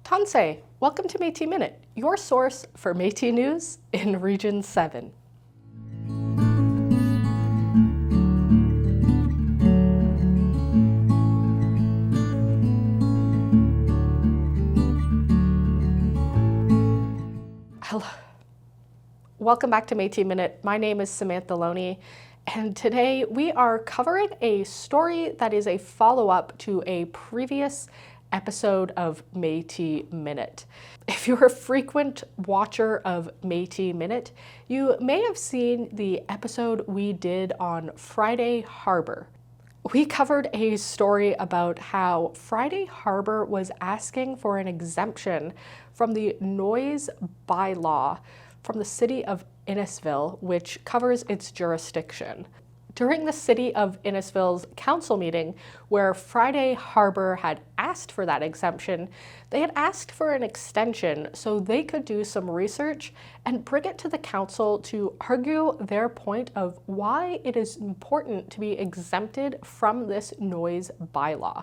Tansei, welcome to Metis Minute, your source for Metis news in Region 7. Hello. Welcome back to Metis Minute. My name is Samantha Loney, and today we are covering a story that is a follow-up to a previous episode of Metis Minute. If you're a frequent watcher of Metis Minute, you may have seen the episode we did on Friday Harbour. We covered a story about how Friday Harbour was asking for an exemption from the noise bylaw from the city of Innisfil, which covers its jurisdiction. During the City of Innisfil's council meeting, where Friday Harbour had asked for that exemption, they had asked for an extension so they could do some research and bring it to the council to argue their point of why it is important to be exempted from this noise bylaw.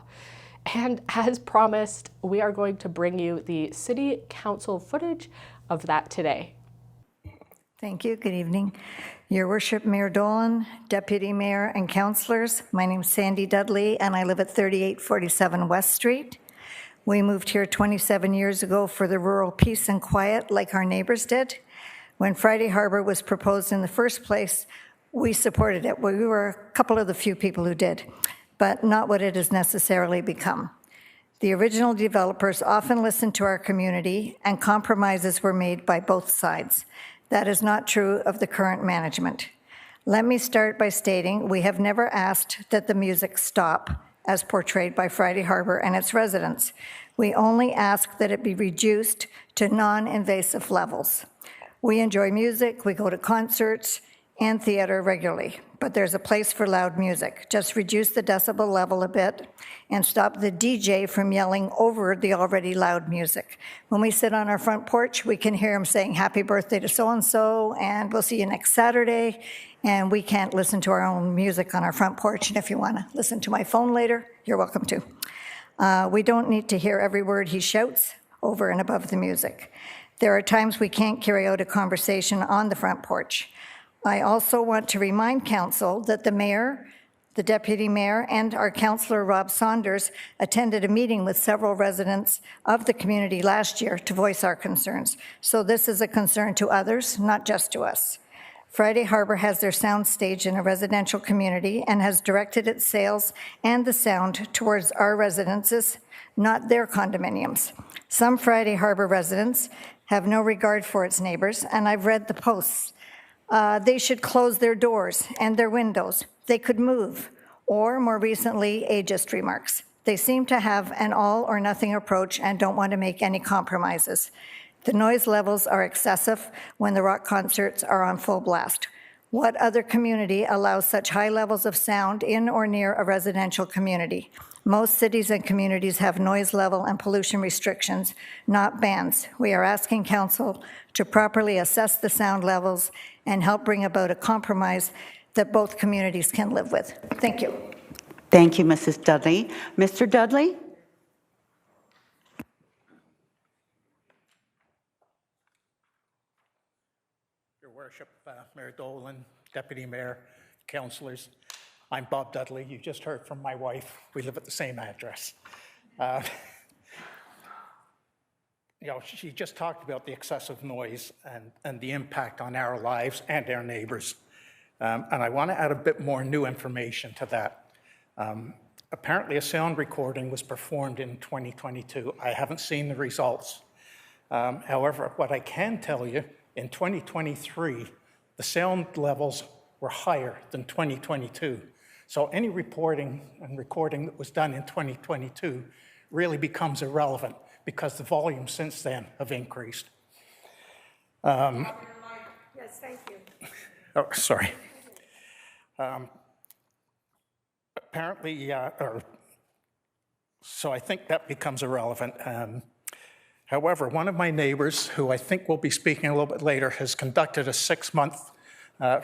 And as promised, we are going to bring you the City Council footage of that today. Thank you. Good evening. Your Worship, Mayor Dolan, Deputy Mayor and Councillors, my name is Sandy Dudley and I live at 3847 West Street. We moved here 27 years ago for the rural peace and quiet like our neighbors did. When Friday Harbour was proposed in the first place, we supported it. We were a couple of the few people who did, but not what it has necessarily become. The original developers often listened to our community and compromises were made by both sides. That is not true of the current management. Let me start by stating we have never asked that the music stop as portrayed by Friday Harbour and its residents. We only ask that it be reduced to non-invasive levels. We enjoy music, we go to concerts and theater regularly, but there's a place for loud music. Just reduce the decibel level a bit and stop the DJ from yelling over the already loud music. When we sit on our front porch, we can hear him saying happy birthday to so-and-so and we'll see you next Saturday, and we can't listen to our own music on our front porch, and if you want to listen to my phone later, you're welcome to. We don't need to hear every word he shouts over and above the music. There are times we can't carry out a conversation on the front porch. I also want to remind Council that the Mayor, the Deputy Mayor, and our Councillor Rob Saunders attended a meeting with several residents of the community last year to voice our concerns. So this is a concern to others, not just to us. Friday Harbour has their sound stage in a residential community and has directed its sales and the sound towards our residences, not their condominiums. Some Friday Harbour residents have no regard for its neighbours, and I've read the posts. They should close their doors and their windows. They could move. Or, more recently, ageist remarks. They seem to have an all or nothing approach and don't want to make any compromises. The noise levels are excessive when the rock concerts are on full blast. What other community allows such high levels of sound in or near a residential community? Most cities and communities have noise level and pollution restrictions, not bans. We are asking Council to properly assess the sound levels and help bring about a compromise that both communities can live with. Thank you. Thank you, Mrs. Dudley. Mr. Dudley? Your Worship, Mayor Dolan, Deputy Mayor, Councillors, I'm Bob Dudley. You just heard from my wife. We live at the same address. She just talked about the excessive noise and the impact on our lives and our neighbors. And I want to add a bit more new information to that. Apparently, a sound recording was performed in 2022. I haven't seen the results. However, what I can tell you, in 2023, the sound levels were higher than 2022. So any reporting and recording that was done in 2022 really becomes irrelevant because the volume since then have increased. Yes, thank you. Oh, sorry. Apparently, so I think that becomes irrelevant. However, one of my neighbors, who I think will be speaking a little bit later, has conducted a 6-month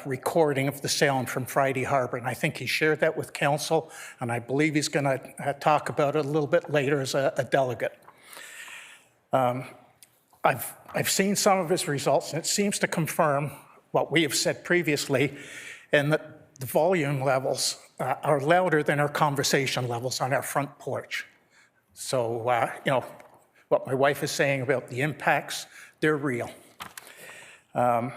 recording of the sound from Friday Harbour, and I think he shared that with Council, and I believe he's going to talk about it a little bit later as a delegate. I've seen some of his results, and it seems to confirm what we have said previously, and that the volume levels are louder than our conversation levels on our front porch. So, what my wife is saying about the impacts, they're real. And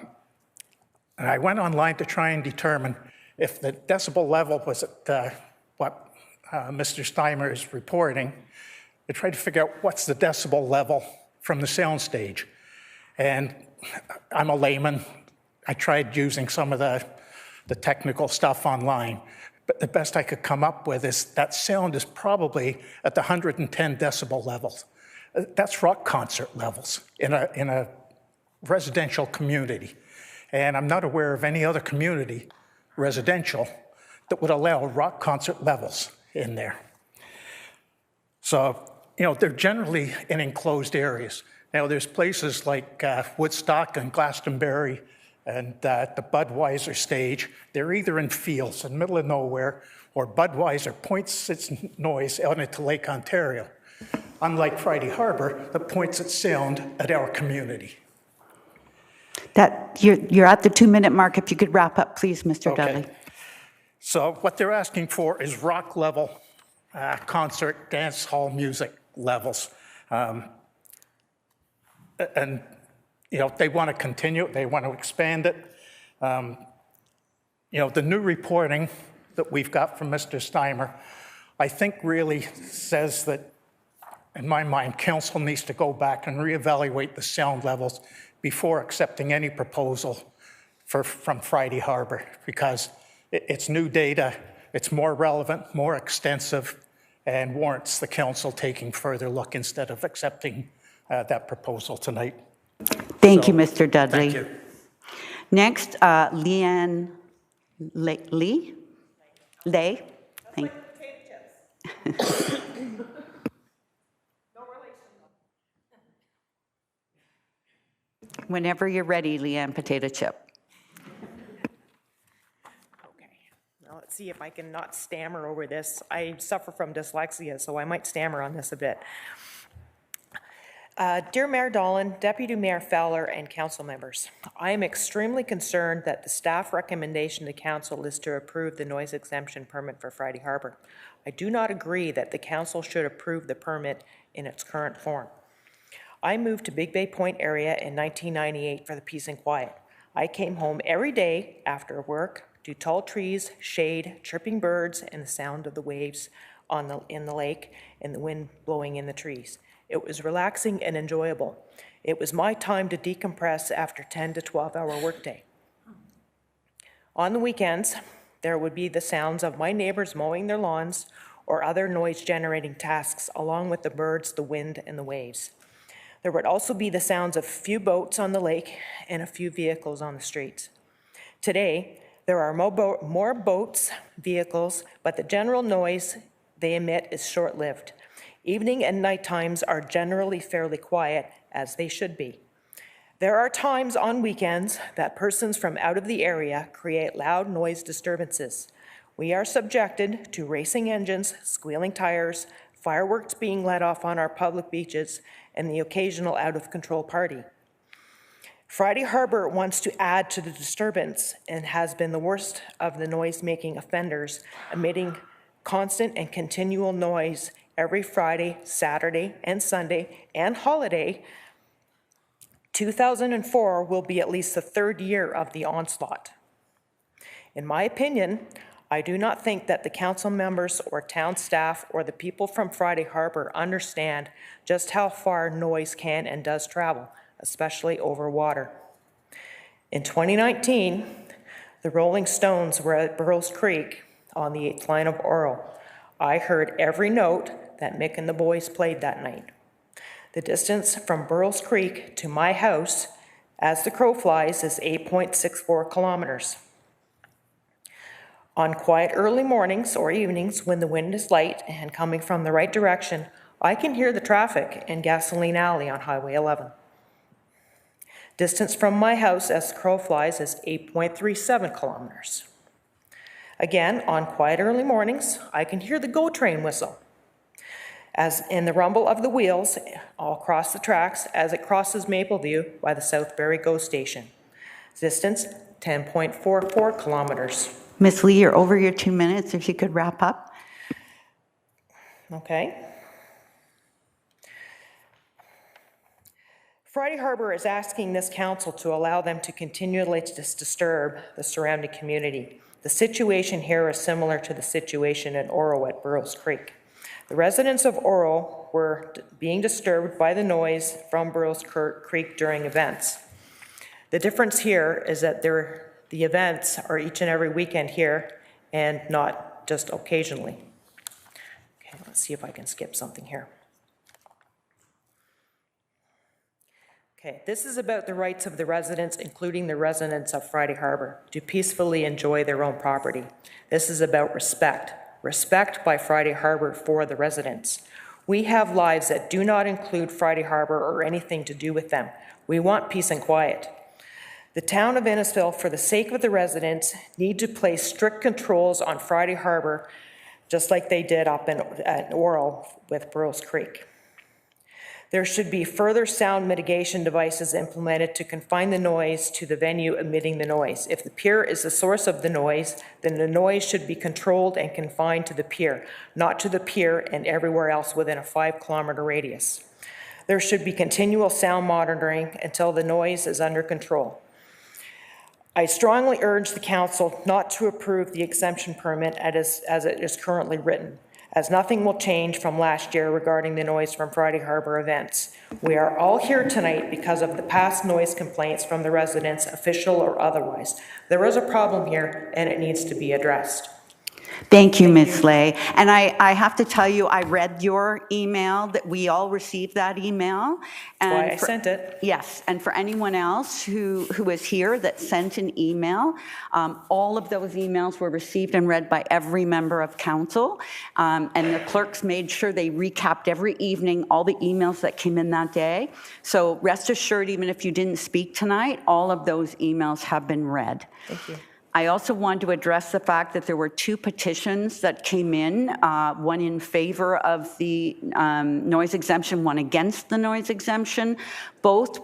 I went online to try and determine if the decibel level was at what Mr. Steimer is reporting. I tried to figure out what's the decibel level from the soundstage. And I'm a layman. I tried using some of the technical stuff online, but the best I could come up with is that sound is probably at the 110 decibel levels. That's rock concert levels in a residential community. And I'm not aware of any other community, residential, that would allow rock concert levels in there. So, they're generally in enclosed areas. Now, there's places like Woodstock and Glastonbury and the Budweiser stage. They're either in fields in the middle of nowhere, or Budweiser points its noise out into Lake Ontario, unlike Friday Harbour that points its sound at our community. You're at the 2-minute mark. If you could wrap up, please, Mr. Dudley. So what they're asking for is rock level concert, dance hall music levels. And, they want to continue, they want to expand it. The new reporting that we've got from Mr. Steimer, I think really says that, in my mind, council needs to go back and reevaluate the sound levels before accepting any proposal from Friday Harbour, because it's new data, it's more relevant, more extensive, and warrants the council taking further look instead of accepting that proposal tonight. Thank you, Mr. Dudley. Thank you. Next, Leanne Lay. Thank Whenever you're ready, Leanne Potato Chip. Okay, now let's see if I can not stammer over this. I suffer from dyslexia, so I might stammer on this a bit. Dear Mayor Dolan, Deputy Mayor Fowler, and council members, I am extremely concerned that the staff recommendation to council is to approve the noise exemption permit for Friday Harbour. I do not agree that the council should approve the permit in its current form. I moved to Big Bay Point area in 1998 for the peace and quiet. I came home every day after work to tall trees, shade, chirping birds, and the sound of the waves in the lake and the wind blowing in the trees. It was relaxing and enjoyable. It was my time to decompress after 10 to 12-hour workday. On the weekends, there would be the sounds of my neighbors mowing their lawns or other noise-generating tasks, along with the birds, the wind, and the waves. There would also be the sounds of a few boats on the lake and a few vehicles on the streets. Today, there are more boats, vehicles, but the general noise they emit is short-lived. Evening and night times are generally fairly quiet, as they should be. There are times on weekends that persons from out of the area create loud noise disturbances. We are subjected to racing engines, squealing tires, fireworks being let off on our public beaches, and the occasional out-of-control party. Friday Harbour wants to add to the disturbance and has been the worst of the noise-making offenders, emitting constant and continual noise every Friday, Saturday, and Sunday, and holiday. 2004 will be at least the third year of the onslaught. In my opinion, I do not think that the council members or town staff or the people from Friday Harbour understand just how far noise can and does travel, especially over water. In 2019, the Rolling Stones were at Burroughs Creek on the 8th line of Orle. I heard every note that Mick and the boys played that night. The distance from Burroughs Creek to my house, as the crow flies, is 8.64 kilometers. On quiet early mornings or evenings when the wind is light and coming from the right direction, I can hear the traffic in Gasoline Alley on Highway 11. Distance from my house as the crow flies is 8.37 kilometers. Again, on quiet early mornings, I can hear the GO train whistle. as in the rumble of the wheels all across the tracks as it crosses Mapleview by the Southbury GO station. Distance, 10.44 kilometers. Ms. Lee, you're over your 2 minutes. If you could wrap up. Okay. Friday Harbour is asking this council to allow them to continually disturb the surrounding community. The situation here is similar to the situation in Oro at Burrows Creek. The residents of Oro were being disturbed by the noise from Burrows Creek during events. The difference here is that the events are each and every weekend here and not just occasionally. Okay, let's see if I can skip something here. Okay, this is about the rights of the residents, including the residents of Friday Harbour, to peacefully enjoy their own property. This is about respect. Respect by Friday Harbour for the residents. We have lives that do not include Friday Harbour or anything to do with them. We want peace and quiet. The town of Innisfil, for the sake of the residents, need to place strict controls on Friday Harbour, just like they did up at Oro with Burrows Creek. There should be further sound mitigation devices implemented to confine the noise to the venue emitting the noise. If the pier is the source of the noise, then the noise should be controlled and confined to the pier, not to the pier and everywhere else within a 5-kilometer radius. There should be continual sound monitoring until the noise is under control. I strongly urge the council not to approve the exemption permit as it is currently written, as nothing will change from last year regarding the noise from Friday Harbour events. We are all here tonight because of the past noise complaints from the residents, official or otherwise. There is a problem here and it needs to be addressed. Thank you, Ms. Lay. And I have to tell you, I read your email, that we all received that email. That's why I sent it. Yes, and for anyone else who is here that sent an email, all of those emails were received and read by every member of council. And the clerks made sure they recapped every evening all the emails that came in that day. So rest assured, even if you didn't speak tonight, all of those emails have been read. Thank you. I also want to address the fact that there were 2 petitions that came in, one in favor of the noise exemption, one against the noise exemption. Both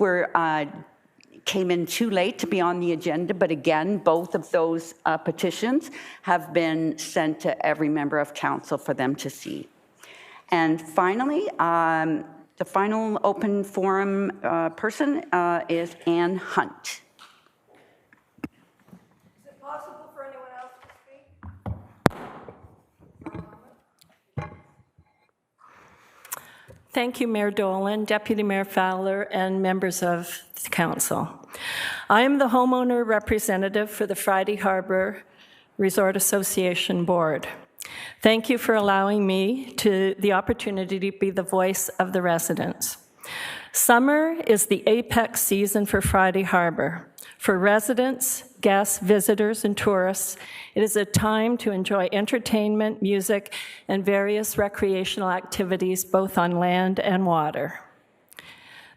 came in too late to be on the agenda, but again, both of those petitions have been sent to every member of council for them to see. And finally, the final open forum person is Ann Hunt. Thank you, Mayor Dolan, Deputy Mayor Fowler, and members of the council. I am the homeowner representative for the Friday Harbour Resort Association Board. Thank you for allowing me the opportunity to be the voice of the residents. Summer is the apex season for Friday Harbour. For residents, guests, visitors, and tourists, it is a time to enjoy entertainment, music, and various recreational activities both on land and water.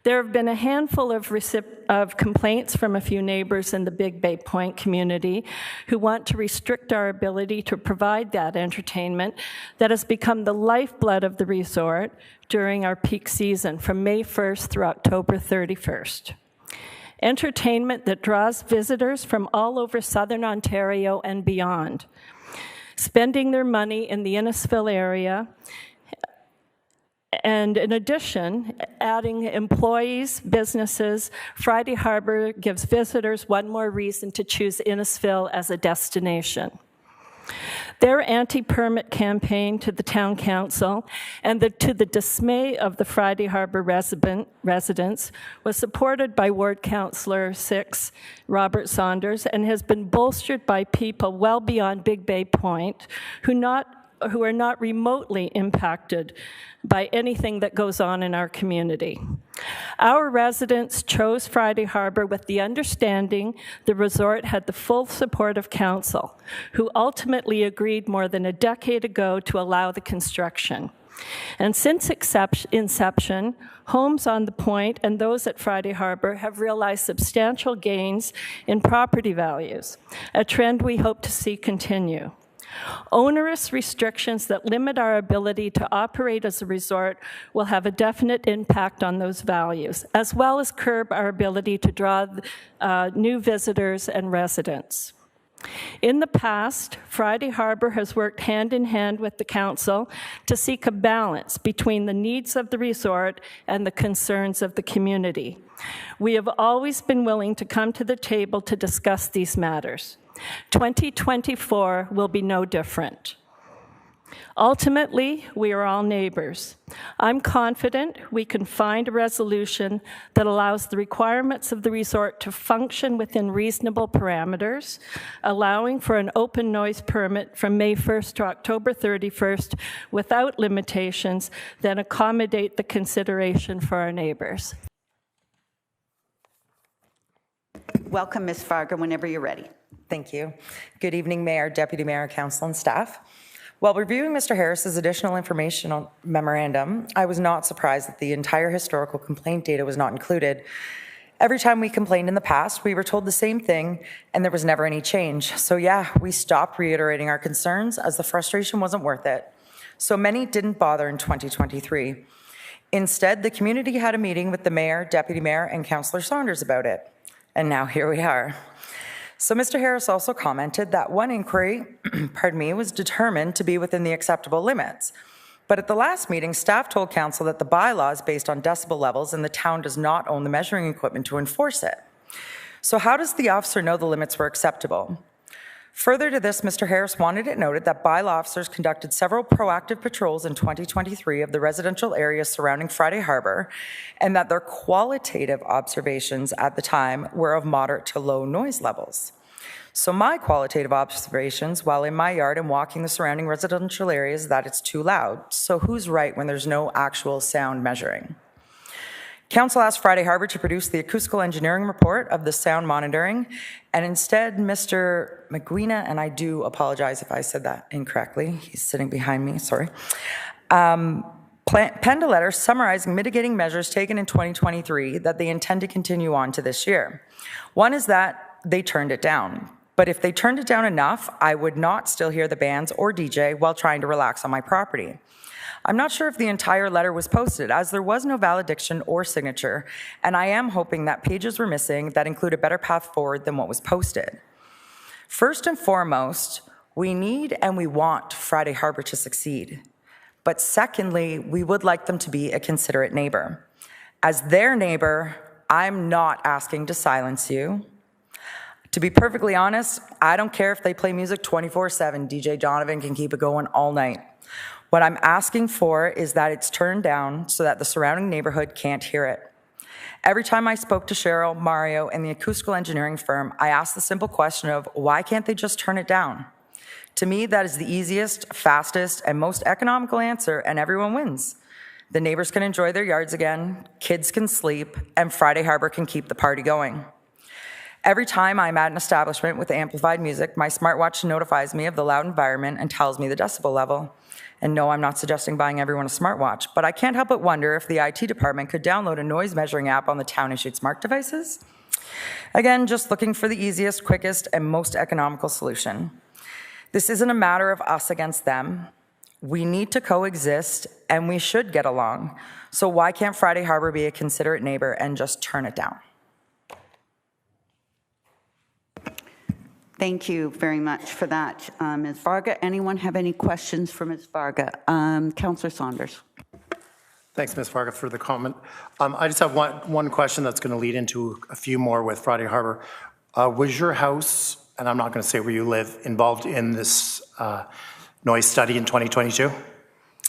There have been a handful of complaints from a few neighbors in the Big Bay Point community who want to restrict our ability to provide that entertainment that has become the lifeblood of the resort during our peak season from May 1st through October 31st. Entertainment that draws visitors from all over Southern Ontario and beyond, spending their money in the Innisfil area, and in addition, adding employees, businesses. Friday Harbour gives visitors one more reason to choose Innisfil as a destination. Their anti-permit campaign to the town council and to the dismay of the Friday Harbour residents was supported by Ward Councillor 6, Robert Saunders, and has been bolstered by people well beyond Big Bay Point who are not remotely impacted by anything that goes on in our community. Our residents chose Friday Harbour with the understanding the resort had the full support of council, who ultimately agreed more than a decade ago to allow the construction. And since inception, homes on the point and those at Friday Harbour have realized substantial gains in property values, a trend we hope to see continue. Onerous restrictions that limit our ability to operate as a resort will have a definite impact on those values, as well as curb our ability to draw new visitors and residents. In the past, Friday Harbour has worked hand in hand with the council to seek a balance between the needs of the resort and the concerns of the community. We have always been willing to come to the table to discuss these matters. 2024 will be no different. Ultimately, we are all neighbors. I'm confident we can find a resolution that allows the requirements of the resort to function within reasonable parameters, allowing for an open noise permit from May 1st to October 31st without limitations that accommodate the consideration for our neighbors. Welcome, Ms. Fargo, whenever you're ready. Thank you. Good evening, Mayor, Deputy Mayor, Council, and staff. While reviewing Mr. Harris's additional information memorandum, I was not surprised that the entire historical complaint data was not included. Every time we complained in the past, we were told the same thing, and there was never any change. So yeah, we stopped reiterating our concerns as the frustration wasn't worth it. So many didn't bother in 2023. Instead, the community had a meeting with the mayor, deputy mayor, and Councillor Saunders about it. And now here we are. So Mr. Harris also commented that one inquiry, was determined to be within the acceptable limits. But at the last meeting, staff told council that the bylaw is based on decibel levels and the town does not own the measuring equipment to enforce it. So how does the officer know the limits were acceptable? Further to this, Mr. Harris wanted it noted that bylaw officers conducted several proactive patrols in 2023 of the residential areas surrounding Friday Harbour, and that their qualitative observations at the time were of moderate to low noise levels. So my qualitative observations while in my yard and walking the surrounding residential areas is that it's too loud. So who's right when there's no actual sound measuring? Council asked Friday Harbour to produce the acoustical engineering report of the sound monitoring, and instead Mr. McGuina, and I do apologize if I said that incorrectly, he's sitting behind me, sorry, penned a letter summarizing mitigating measures taken in 2023 that they intend to continue on to this year. One is that they turned it down. But if they turned it down enough, I would not still hear the bands or DJ while trying to relax on my property. I'm not sure if the entire letter was posted, as there was no valediction or signature, and I am hoping that pages were missing that include a better path forward than what was posted. First and foremost, we need and we want Friday Harbour to succeed. But secondly, we would like them to be a considerate neighbor. As their neighbor, I'm not asking to silence you. To be perfectly honest, I don't care if they play music 24/7. DJ Donovan can keep it going all night. What I'm asking for is that it's turned down so that the surrounding neighborhood can't hear it. Every time I spoke to Cheryl, Mario, and the acoustical engineering firm, I asked the simple question of why can't they just turn it down? To me, that is the easiest, fastest, and most economical answer, and everyone wins. The neighbors can enjoy their yards again, kids can sleep, and Friday Harbour can keep the party going. Every time I'm at an establishment with amplified music, my smartwatch notifies me of the loud environment and tells me the decibel level. And no, I'm not suggesting buying everyone a smartwatch, but I can't help but wonder if the IT department could download a noise measuring app on the town-issued smart devices. Again, just looking for the easiest, quickest, and most economical solution. This isn't a matter of us against them. We need to coexist, and we should get along. So why can't Friday Harbour be a considerate neighbor and just turn it down? Thank you very much for that, Ms. Varga. Anyone have any questions for Ms. Varga? Councillor Saunders. Thanks, Ms. Varga, for the comment. I just have one question that's going to lead into a few more with Friday Harbour. Was your house, and I'm not going to say where you live, involved in this noise study in 2022?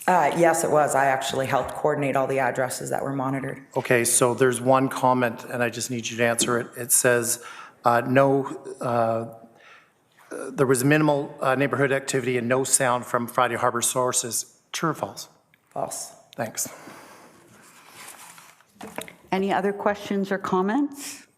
Yes, it was. I actually helped coordinate all the addresses that were monitored. Okay, so there's one comment, and I just need you to answer it. It says, there was minimal neighborhood activity and no sound from Friday Harbour sources. True or false? False. Thanks. Any other questions or comments?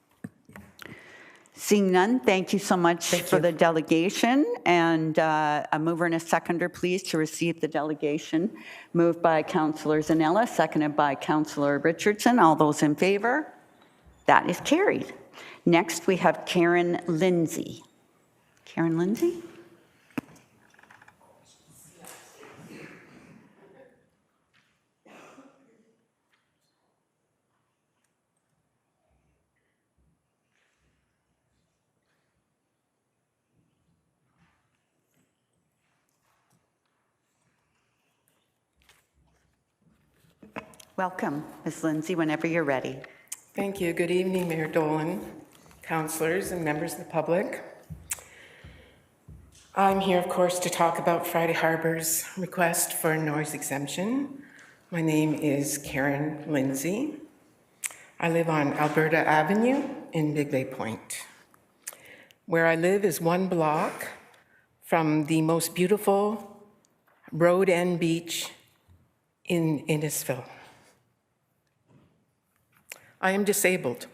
Seeing none, thank you so much for the delegation. And a mover and a seconder, please, to receive the delegation. Moved by Councillor Zanella, seconded by Councillor Richardson. All those in favor? That is carried. Next, we have Karen Lindsay. Karen Lindsay? Welcome, Ms. Lindsay, whenever you're ready. Thank you. Good evening, Mayor Dolan, councillors, and members of the public. I'm here, of course, to talk about Friday Harbour's request for a noise exemption. My name is Karen Lindsay. I live on Alberta Avenue in Big Bay Point. Where I live is one block from the most beautiful road end beach in Innisfil. I am disabled.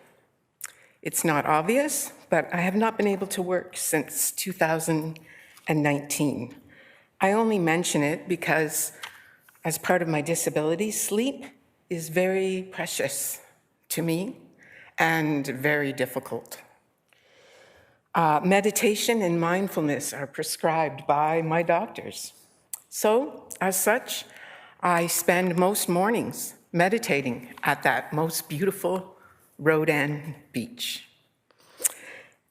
It's not obvious, but I have not been able to work since 2019. I only mention it because as part of my disability, sleep is very precious to me and very difficult. Meditation and mindfulness are prescribed by my doctors. So, as such, I spend most mornings meditating at that most beautiful road end beach.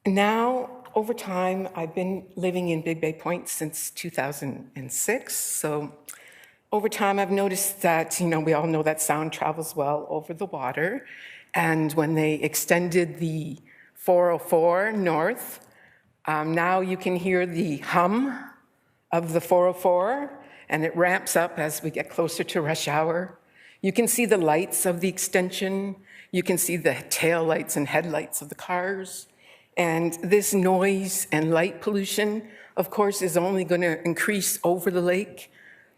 Now, over time, I've been living in Big Bay Point since 2006. So over time, I've noticed that, we all know that sound travels well over the water. And when they extended the 404 north, now you can hear the hum of the 404, and it ramps up as we get closer to rush hour. You can see the lights of the extension. You can see the tail lights and headlights of the cars. And this noise and light pollution, of course, is only going to increase over the lake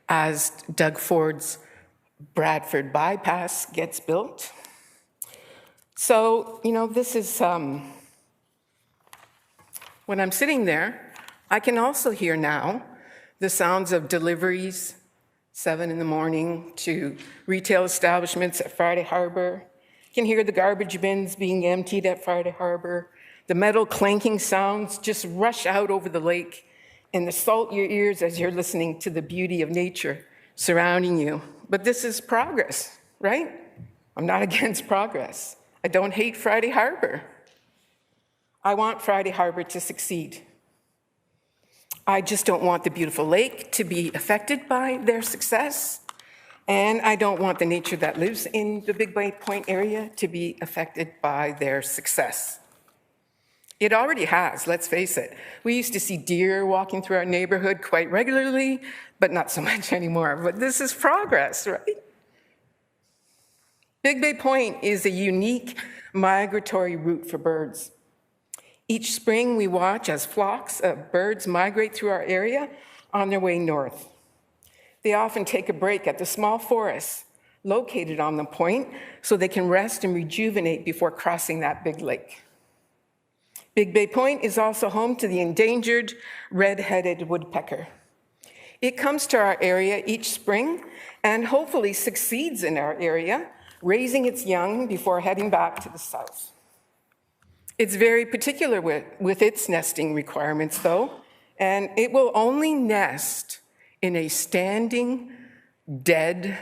as Doug Ford's Bradford bypass gets built. So, this is, when I'm sitting there, I can also hear now the sounds of deliveries, 7 in the morning, to retail establishments at Friday Harbour. You can hear the garbage bins being emptied at Friday Harbour. The metal clanking sounds just rush out over the lake and assault your ears as you're listening to the beauty of nature surrounding you. But this is progress, right? I'm not against progress. I don't hate Friday Harbour. I want Friday Harbour to succeed. I just don't want the beautiful lake to be affected by their success. And I don't want the nature that lives in the Big Bay Point area to be affected by their success. It already has, let's face it. We used to see deer walking through our neighborhood quite regularly, but not so much anymore. But this is progress, right? Big Bay Point is a unique migratory route for birds. Each spring, we watch as flocks of birds migrate through our area on their way north. They often take a break at the small forests located on the point so they can rest and rejuvenate before crossing that big lake. Big Bay Point is also home to the endangered red-headed woodpecker. It comes to our area each spring and hopefully succeeds in our area, raising its young before heading back to the south. It's very particular with its nesting requirements, though, and it will only nest in a standing, dead,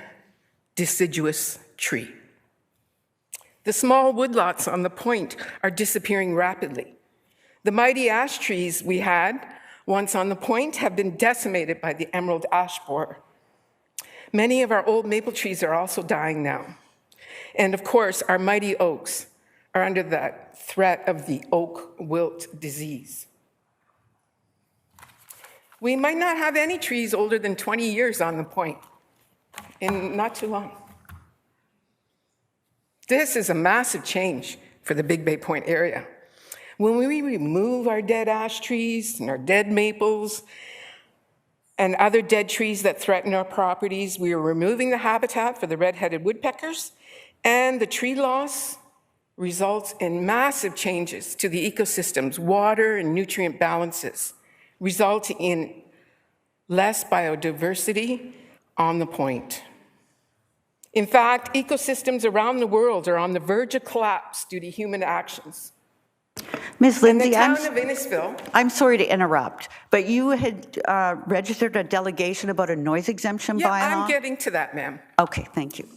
deciduous tree. The small woodlots on the point are disappearing rapidly. The mighty ash trees we had once on the point have been decimated by the emerald ash borer. Many of our old maple trees are also dying now. And of course, our mighty oaks are under the threat of the oak wilt disease. We might not have any trees older than 20 years on the point, in not too long. This is a massive change for the Big Bay Point area. When we remove our dead ash trees and our dead maples and other dead trees that threaten our properties, we are removing the habitat for the red-headed woodpeckers, and the tree loss results in massive changes to the ecosystem's water and nutrient balances, resulting in less biodiversity on the point. In fact, ecosystems around the world are on the verge of collapse due to human actions. Ms. Lindsay, in the town of Innisfil, I'm sorry to interrupt, but you had registered a delegation about a noise exemption bylaw? Yeah, I'm getting to that, ma'am. Okay, thank you.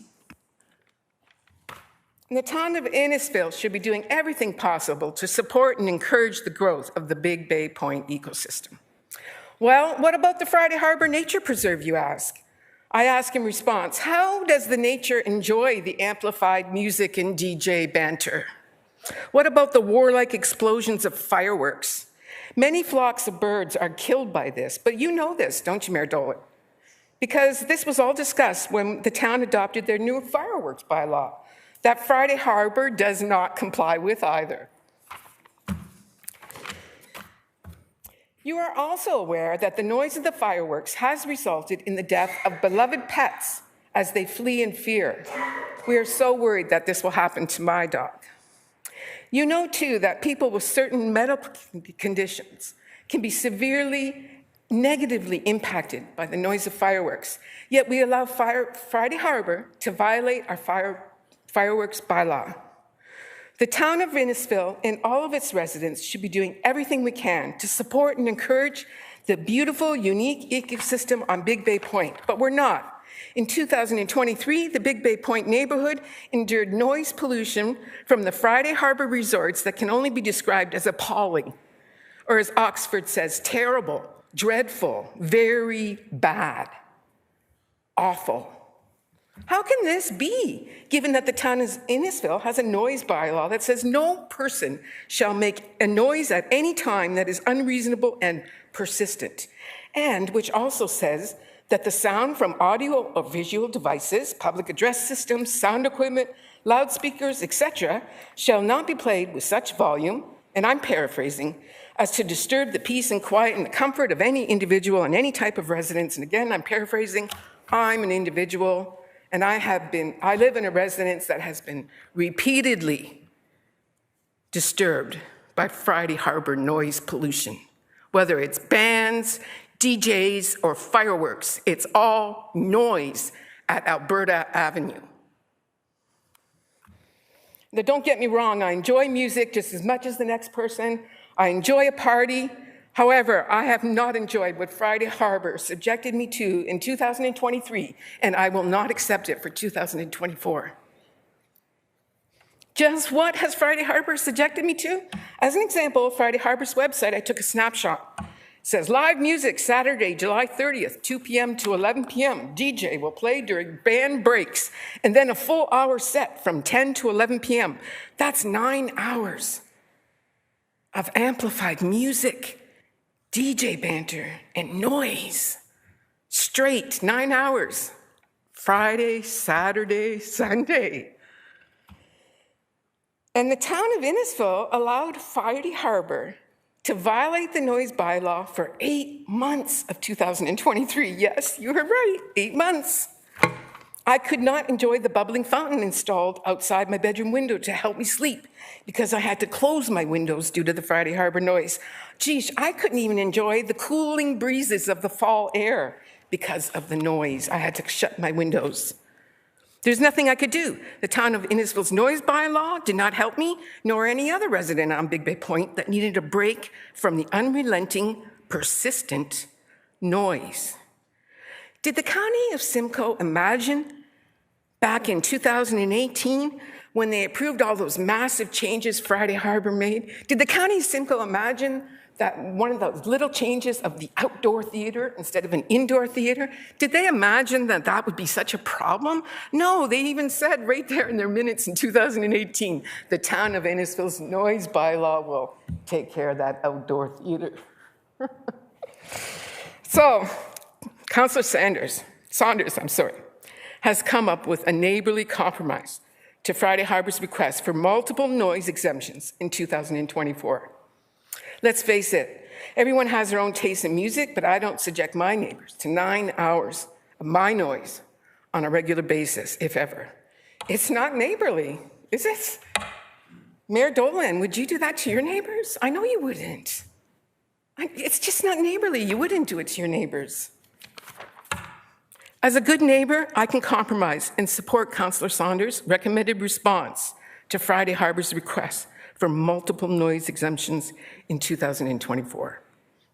The town of Innisfil should be doing everything possible to support and encourage the growth of the Big Bay Point ecosystem. Well, what about the Friday Harbour Nature Preserve, you ask? I ask in response, how does the nature enjoy the amplified music and DJ banter? What about the warlike explosions of fireworks? Many flocks of birds are killed by this, but you know this, don't you, Mayor Dolan? Because this was all discussed when the town adopted their new fireworks bylaw that Friday Harbour does not comply with either. You are also aware that the noise of the fireworks has resulted in the death of beloved pets as they flee in fear. We are so worried that this will happen to my dog. You know, too, that people with certain medical conditions can be severely negatively impacted by the noise of fireworks, yet we allow Friday Harbour to violate our fireworks bylaw. The town of Innisfil and all of its residents should be doing everything we can to support and encourage the beautiful, unique ecosystem on Big Bay Point, but we're not. In 2023, the Big Bay Point neighborhood endured noise pollution from the Friday Harbour resorts that can only be described as appalling, or as Oxford says, terrible, dreadful, very bad, awful. How can this be, given that the town of Innisfil has a noise bylaw that says no person shall make a noise at any time that is unreasonable and persistent, and which also says that the sound from audio or visual devices, public address systems, sound equipment, loudspeakers, etc., shall not be played with such volume, and I'm paraphrasing, as to disturb the peace and quiet and the comfort of any individual and any type of residence. And again, I'm paraphrasing, I'm an individual, and I live in a residence that has been repeatedly disturbed by Friday Harbour noise pollution. Whether it's bands, DJs, or fireworks, it's all noise at Alberta Avenue. Now, don't get me wrong, I enjoy music just as much as the next person. I enjoy a party. However, I have not enjoyed what Friday Harbour subjected me to in 2023, and I will not accept it for 2024. Just what has Friday Harbour subjected me to? As an example, Friday Harbour's website, I took a snapshot. It says, live music Saturday, July 30th, 2 p.m. to 11 p.m. DJ will play during band breaks, and then a full hour set from 10 to 11 p.m. That's 9 hours of amplified music, DJ banter, and noise. Straight 9 hours. Friday, Saturday, Sunday. And the town of Innisfil allowed Friday Harbour to violate the noise bylaw for 8 months of 2023. Yes, you heard right, 8 months. I could not enjoy the bubbling fountain installed outside my bedroom window to help me sleep because I had to close my windows due to the Friday Harbour noise. Geez, I couldn't even enjoy the cooling breezes of the fall air because of the noise. I had to shut my windows. There's nothing I could do. The town of Innisfil's noise bylaw did not help me, nor any other resident on Big Bay Point that needed a break from the unrelenting, persistent noise. Did the county of Simcoe imagine back in 2018 when they approved all those massive changes Friday Harbour made? Did the county of Simcoe imagine that one of those little changes of the outdoor theater instead of an indoor theater? Did they imagine that that would be such a problem? No, they even said right there in their minutes in 2018, the town of Innisfil's noise bylaw will take care of that outdoor theater. So, Councillor Saunders, has come up with a neighbourly compromise to Friday Harbour's request for multiple noise exemptions in 2024. Let's face it, everyone has their own taste in music, but I don't subject my neighbours to 9 hours of my noise on a regular basis, if ever. It's not neighbourly, is it? Mayor Dolan, would you do that to your neighbours? I know you wouldn't. It's just not neighbourly. You wouldn't do it to your neighbours. As a good neighbour, I can compromise and support Councillor Saunders' recommended response to Friday Harbour's request for multiple noise exemptions in 2024.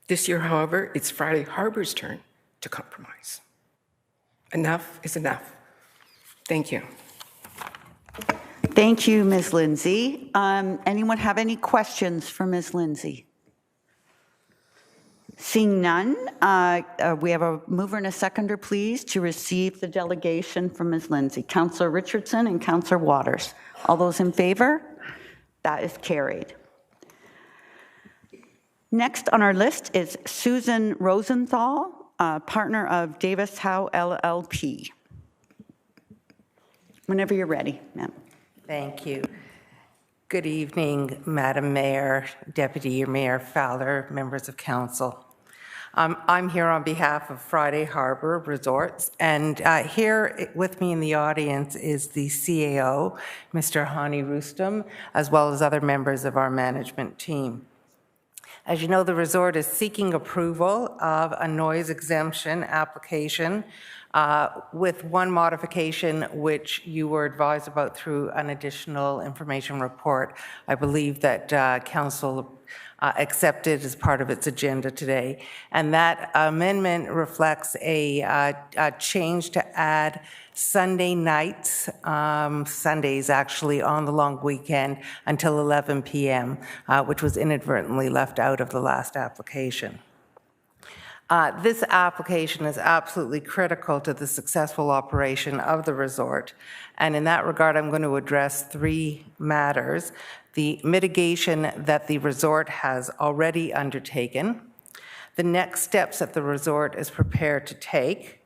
This year, however, it's Friday Harbour's turn to compromise. Enough is enough. Thank you. Thank you, Ms. Lindsay. Anyone have any questions for Ms. Lindsay? Seeing none, we have a mover and a seconder, please, to receive the delegation from Ms. Lindsay. Councillor Richardson and Councillor Waters. All those in favor? That is carried. Next on our list is Susan Rosenthal, partner of Davis Howe LLP. Whenever you're ready, ma'am. Thank you. Good evening, Madam Mayor, Deputy Mayor Fowler, members of council. I'm here on behalf of Friday Harbour Resorts, and here with me in the audience is the CAO, Mr. Hani Rustam, as well as other members of our management team. As you know, the resort is seeking approval of a noise exemption application with one modification which you were advised about through an additional information report. I believe that Council accepted as part of its agenda today. And that amendment reflects a change to add Sunday nights, Sundays actually, on the long weekend until 11 p.m., which was inadvertently left out of the last application. This application is absolutely critical to the successful operation of the resort. And in that regard, I'm going to address three matters: the mitigation that the resort has already undertaken, the next steps that the resort is prepared to take,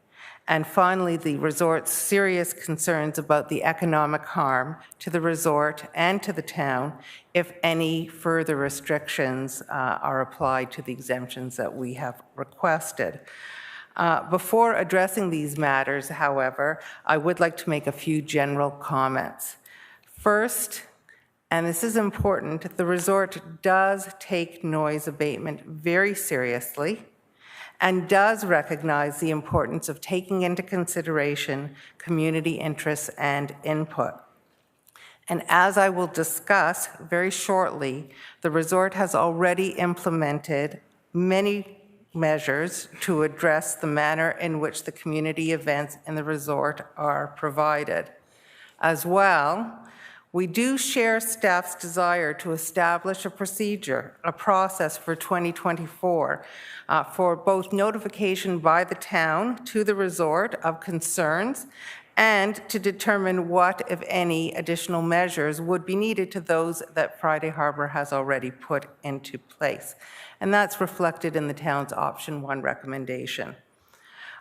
and finally, the resort's serious concerns about the economic harm to the resort and to the town if any further restrictions are applied to the exemptions that we have requested. Before addressing these matters, however, I would like to make a few general comments. First, and this is important, the resort does take noise abatement very seriously and does recognize the importance of taking into consideration community interests and input. And as I will discuss very shortly, the resort has already implemented many measures to address the manner in which the community events in the resort are provided. As well, we do share staff's desire to establish a procedure, a process for 2024 for both notification by the town to the resort of concerns and to determine what, if any, additional measures would be needed to those that Friday Harbour has already put into place. And that's reflected in the town's option 1 recommendation.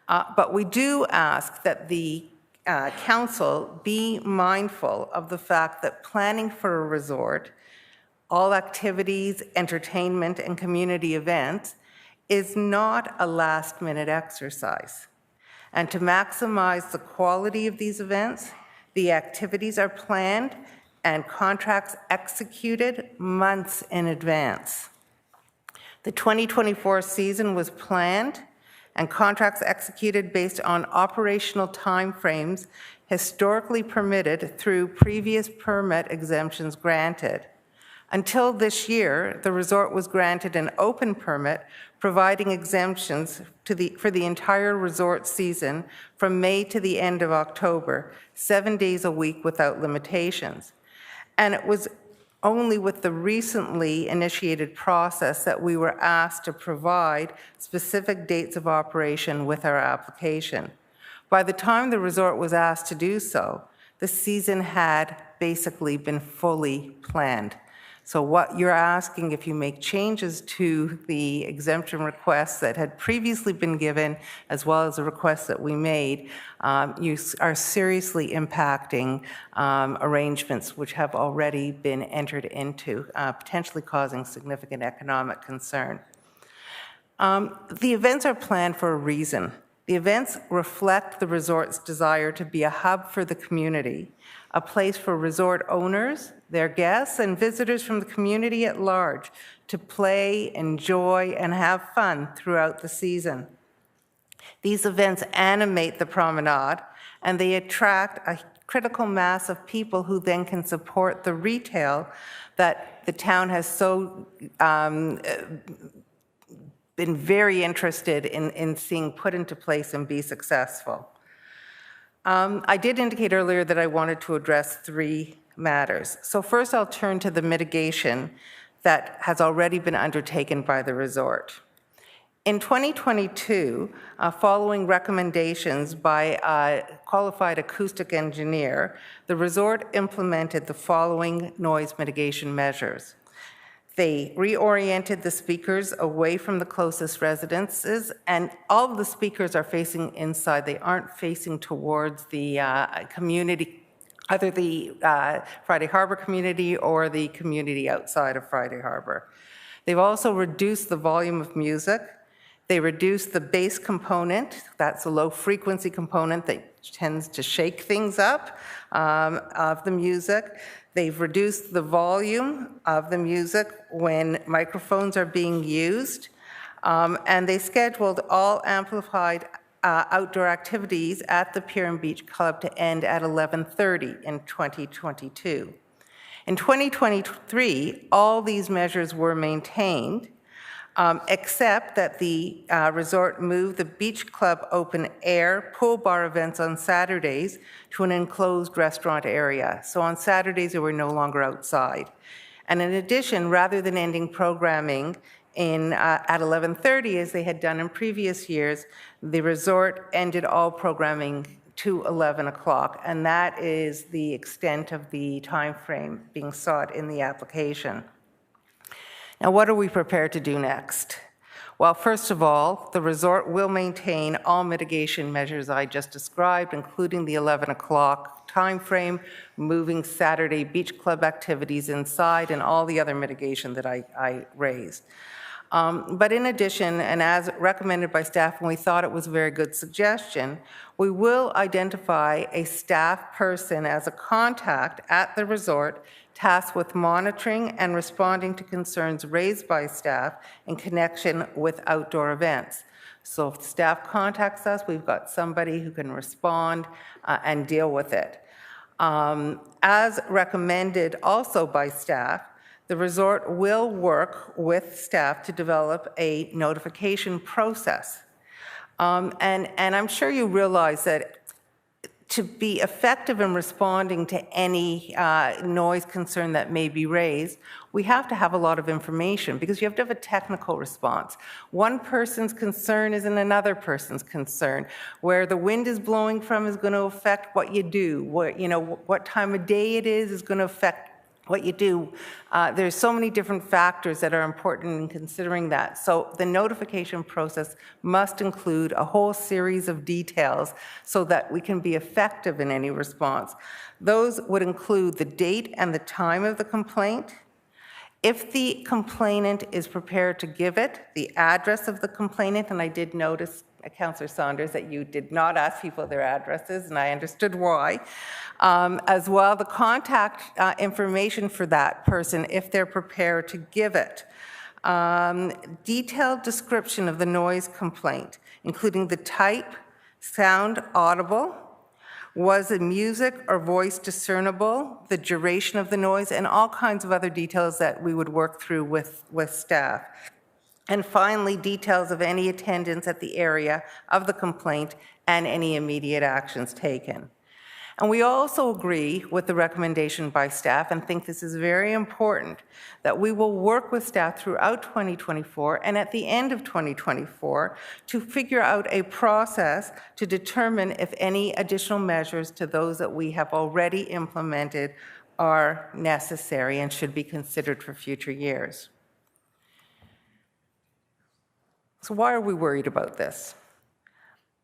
But we do ask that the council be mindful of the fact that planning for a resort, all activities, entertainment, and community events is not a last-minute exercise. And to maximize the quality of these events, the activities are planned and contracts executed months in advance. The 2024 season was planned and contracts executed based on operational timeframes historically permitted through previous permit exemptions granted. Until this year, the resort was granted an open permit providing exemptions for the entire resort season from May to the end of October, 7 days a week without limitations. And it was only with the recently initiated process that we were asked to provide specific dates of operation with our application. By the time the resort was asked to do so, the season had basically been fully planned. So what you're asking, if you make changes to the exemption requests that had previously been given, as well as the requests that we made, you are seriously impacting arrangements which have already been entered into, potentially causing significant economic concern. The events are planned for a reason. The events reflect the resort's desire to be a hub for the community, a place for resort owners, their guests, and visitors from the community at large to play, enjoy, and have fun throughout the season. These events animate the promenade, and they attract a critical mass of people who then can support the retail that the town has so been very interested in seeing put into place and be successful. I did indicate earlier that I wanted to address three matters. So first I'll turn to the mitigation that has already been undertaken by the resort. In 2022, following recommendations by a qualified acoustic engineer, the resort implemented the following noise mitigation measures. They reoriented the speakers away from the closest residences, and all of the speakers are facing inside. They aren't facing towards the community, either the Friday Harbour community or the community outside of Friday Harbour. They've also reduced the volume of music. They reduced the bass component, that's a low frequency component that tends to shake things up of the music. They've reduced the volume of the music when microphones are being used. And they scheduled all amplified outdoor activities at the Pier and Beach Club to end at 11:30 in 2022. In 2023, all these measures were maintained, except that the resort moved the beach club open air pool bar events on Saturdays to an enclosed restaurant area. So on Saturdays, they were no longer outside. And in addition, rather than ending programming at 11:30, as they had done in previous years, the resort ended all programming to 11 o'clock, and that is the extent of the time frame being sought in the application. Now, what are we prepared to do next? Well, first of all, the resort will maintain all mitigation measures I just described, including the 11 o'clock time frame, moving Saturday beach club activities inside, and all the other mitigation that I raised. But in addition, and as recommended by staff, and we thought it was a very good suggestion, we will identify a staff person as a contact at the resort tasked with monitoring and responding to concerns raised by staff in connection with outdoor events. So if staff contacts us, we've got somebody who can respond and deal with it. As recommended also by staff, the resort will work with staff to develop a notification process. And I'm sure you realize that to be effective in responding to any noise concern that may be raised, we have to have a lot of information because you have to have a technical response. One person's concern isn't another person's concern. Where the wind is blowing from is going to affect what you do. What time of day it is going to affect what you do. There's so many different factors that are important in considering that. So the notification process must include a whole series of details so that we can be effective in any response. Those would include the date and the time of the complaint. If the complainant is prepared to give it, the address of the complainant, and I did notice, Councillor Saunders, that you did not ask people their addresses, and I understood why. As well, the contact information for that person, if they're prepared to give it. Detailed description of the noise complaint, including the type, sound audible, was the music or voice discernible, the duration of the noise, and all kinds of other details that we would work through with staff. And finally, details of any attendance at the area of the complaint and any immediate actions taken. And we also agree with the recommendation by staff and think this is very important, that we will work with staff throughout 2024 and at the end of 2024 to figure out a process to determine if any additional measures to those that we have already implemented are necessary and should be considered for future years. So why are we worried about this?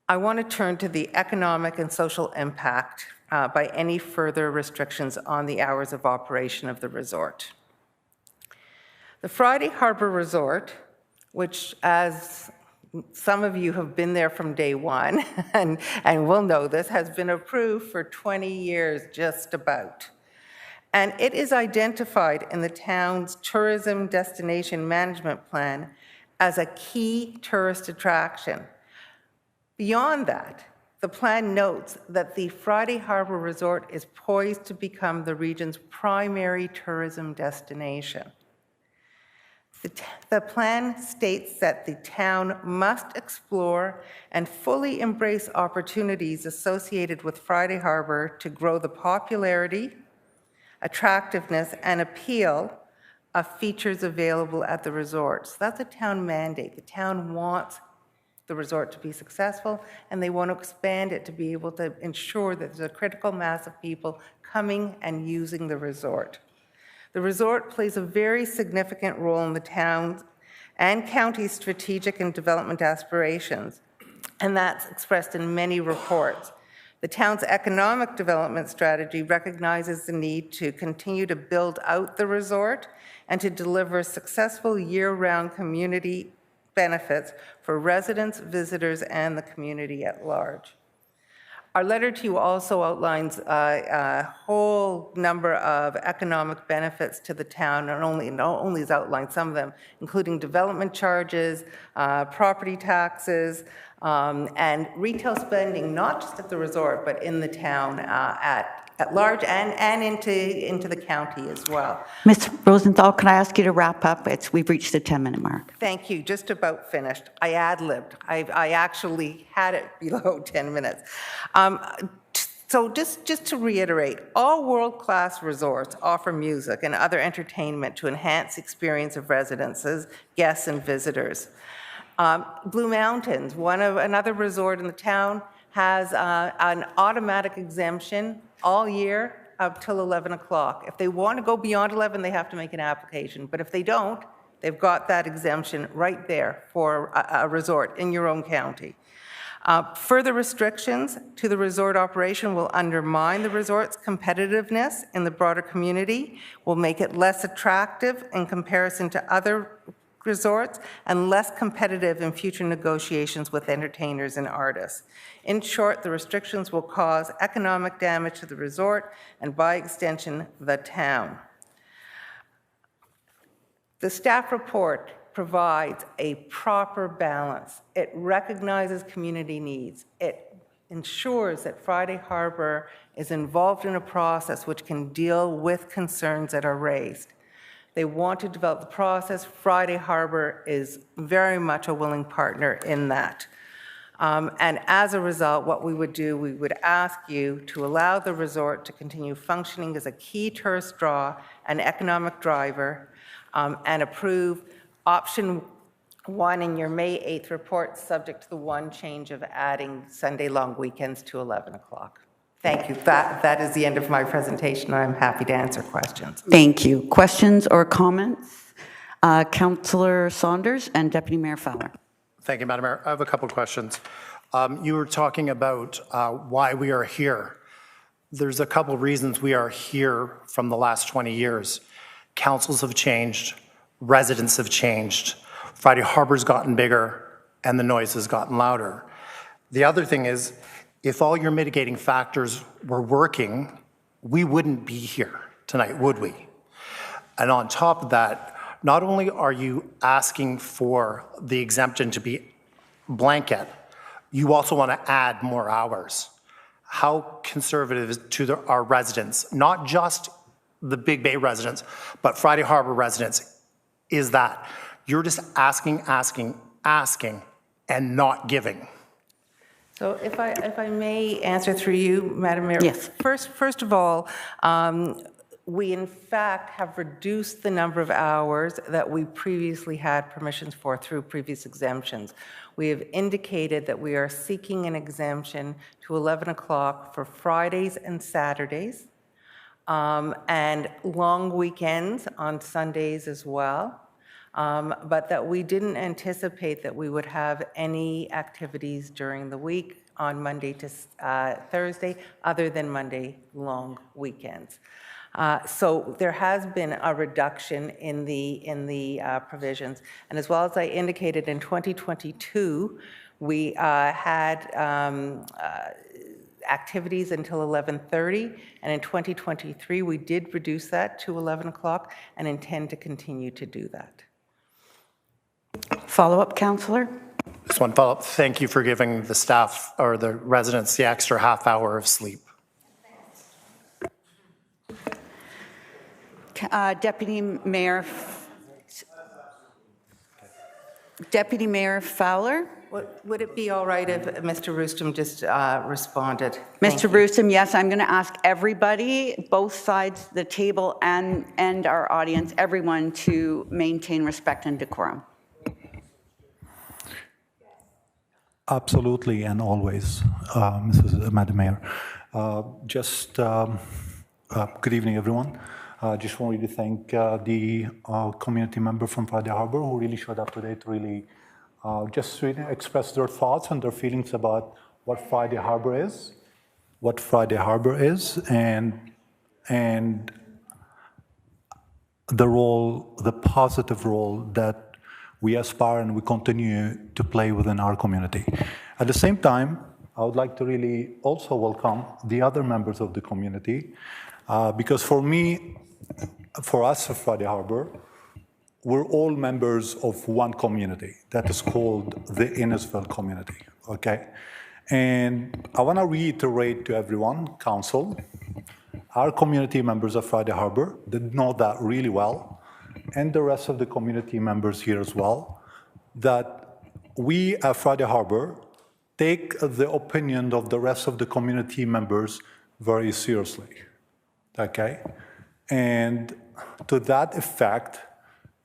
I want to turn to the economic and social impact by any further restrictions on the hours of operation of the resort. The Friday Harbour Resort, which, as some of you have been there from day one and will know this, has been approved for 20 years just about. And it is identified in the town's tourism destination management plan as a key tourist attraction. Beyond that, the plan notes that the Friday Harbour Resort is poised to become the region's primary tourism destination. The plan states that the town must explore and fully embrace opportunities associated with Friday Harbour to grow the popularity, attractiveness, and appeal features available at the resorts. That's a town mandate. The town wants the resort to be successful, and they want to expand it to be able to ensure that there's a critical mass of people coming and using the resort. The resort plays a very significant role in the town's and county's strategic and development aspirations, and that's expressed in many reports. The town's economic development strategy recognizes the need to continue to build out the resort and to deliver successful year-round community benefits for residents, visitors, and the community at large. Our letter to you also outlines a whole number of economic benefits to the town, not only has outlined some of them, including development charges, property taxes, and retail spending, not just at the resort, but in the town at large and into the county as well. Ms. Rosenthal, can I ask you to wrap up? We've reached the 10-minute mark. Thank you. Just about finished. I ad-libbed. I actually had it below 10 minutes. So just to reiterate, all world-class resorts offer music and other entertainment to enhance the experience of residences, guests, and visitors. Blue Mountains, another resort in the town, has an automatic exemption all year up till 11 o'clock. If they want to go beyond 11, they have to make an application. But if they don't, they've got that exemption right there for a resort in your own county. Further restrictions to the resort operation will undermine the resort's competitiveness in the broader community, will make it less attractive in comparison to other resorts, and less competitive in future negotiations with entertainers and artists. In short, the restrictions will cause economic damage to the resort and, by extension, the town. The staff report provides a proper balance. It recognizes community needs. It ensures that Friday Harbour is involved in a process which can deal with concerns that are raised. They want to develop the process. Friday Harbour is very much a willing partner in that. And as a result, what we would do, we would ask you to allow the resort to continue functioning as a key tourist draw and economic driver, and approve option 1 in your May 8th report, subject to the one change of adding Sunday long weekends to 11 o'clock. Thank you. That is the end of my presentation. I'm happy to answer questions. Thank you. Questions or comments? Councillor Saunders and Deputy Mayor Fowler. Thank you, Madam Mayor. I have a couple of questions. You were talking about why we are here. There's a couple of reasons we are here from the last 20 years. Councils have changed, residents have changed, Friday Harbour's gotten bigger, and the noise has gotten louder. The other thing is, if all your mitigating factors were working, we wouldn't be here tonight, would we? And on top of that, not only are you asking for the exemption to be blanket, you also want to add more hours. How conservative is to our residents, not just the Big Bay residents, but Friday Harbour residents, is that? You're just asking, and not giving. So if I may answer through you, Madam Mayor. Yes. First of all, we in fact have reduced the number of hours that we previously had permissions for through previous exemptions. We have indicated that we are seeking an exemption to 11 o'clock for Fridays and Saturdays, and long weekends on Sundays as well. But that we didn't anticipate that we would have any activities during the week on Monday to Thursday, other than Monday long weekends. So there has been a reduction in the provisions, and as well as I indicated, in 2022, we had activities until 11:30, and in 2023, we did reduce that to 11 o'clock and intend to continue to do that. Follow-up, Councillor? Just one follow-up. Thank you for giving the staff or the residents the extra half hour of sleep. Deputy Mayor Fowler? Would it be all right if Mr. Roostem just responded? Mr. Roostem, yes, I'm going to ask everybody, both sides of the table and our audience, everyone, to maintain respect and decorum. Absolutely and always, Madam Mayor. Good evening, everyone. Just wanted to thank the community member from Friday Harbour who really showed up today to really express their thoughts and their feelings about what Friday Harbour is, and the positive role that we aspire and we continue to play within our community. At the same time, I would like to really also welcome the other members of the community, because for us at Friday Harbour, we're all members of one community that is called the Innisfil community, okay? And I want to reiterate to everyone, council, our community members of Friday Harbour, they know that really well, and the rest of the community members here as well, that we at Friday Harbour take the opinion of the rest of the community members very seriously, okay? And to that effect,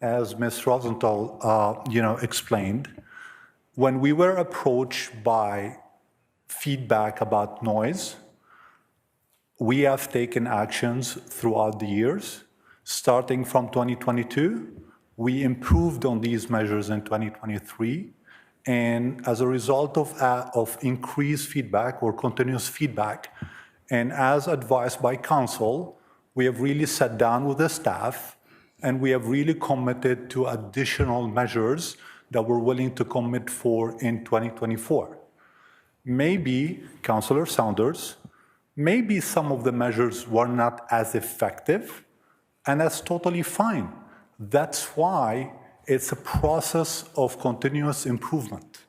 as Ms. Rosenthal, explained, when we were approached by feedback about noise, we have taken actions throughout the years. Starting from 2022, we improved on these measures in 2023, and as a result of increased feedback or continuous feedback, and as advised by council, we have really sat down with the staff and we have really committed to additional measures that we're willing to commit for in 2024. Maybe, Councillor Saunders, maybe some of the measures were not as effective, and that's totally fine. That's why it's a process of continuous improvement.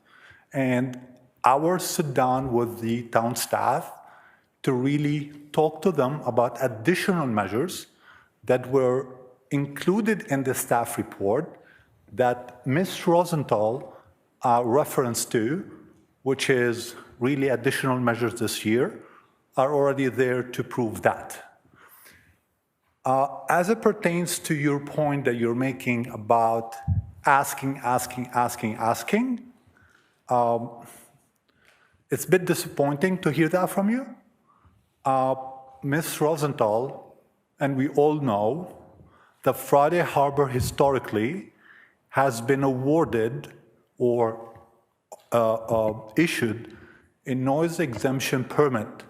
And our sit down with the town staff to really talk to them about additional measures that were included in the staff report that Ms. Rosenthal referenced to, which is really additional measures this year, are already there to prove that. As it pertains to your point that you're making about asking, it's a bit disappointing to hear that from you. Ms. Rosenthal, and we all know that Friday Harbour historically has been awarded or issued a noise exemption permit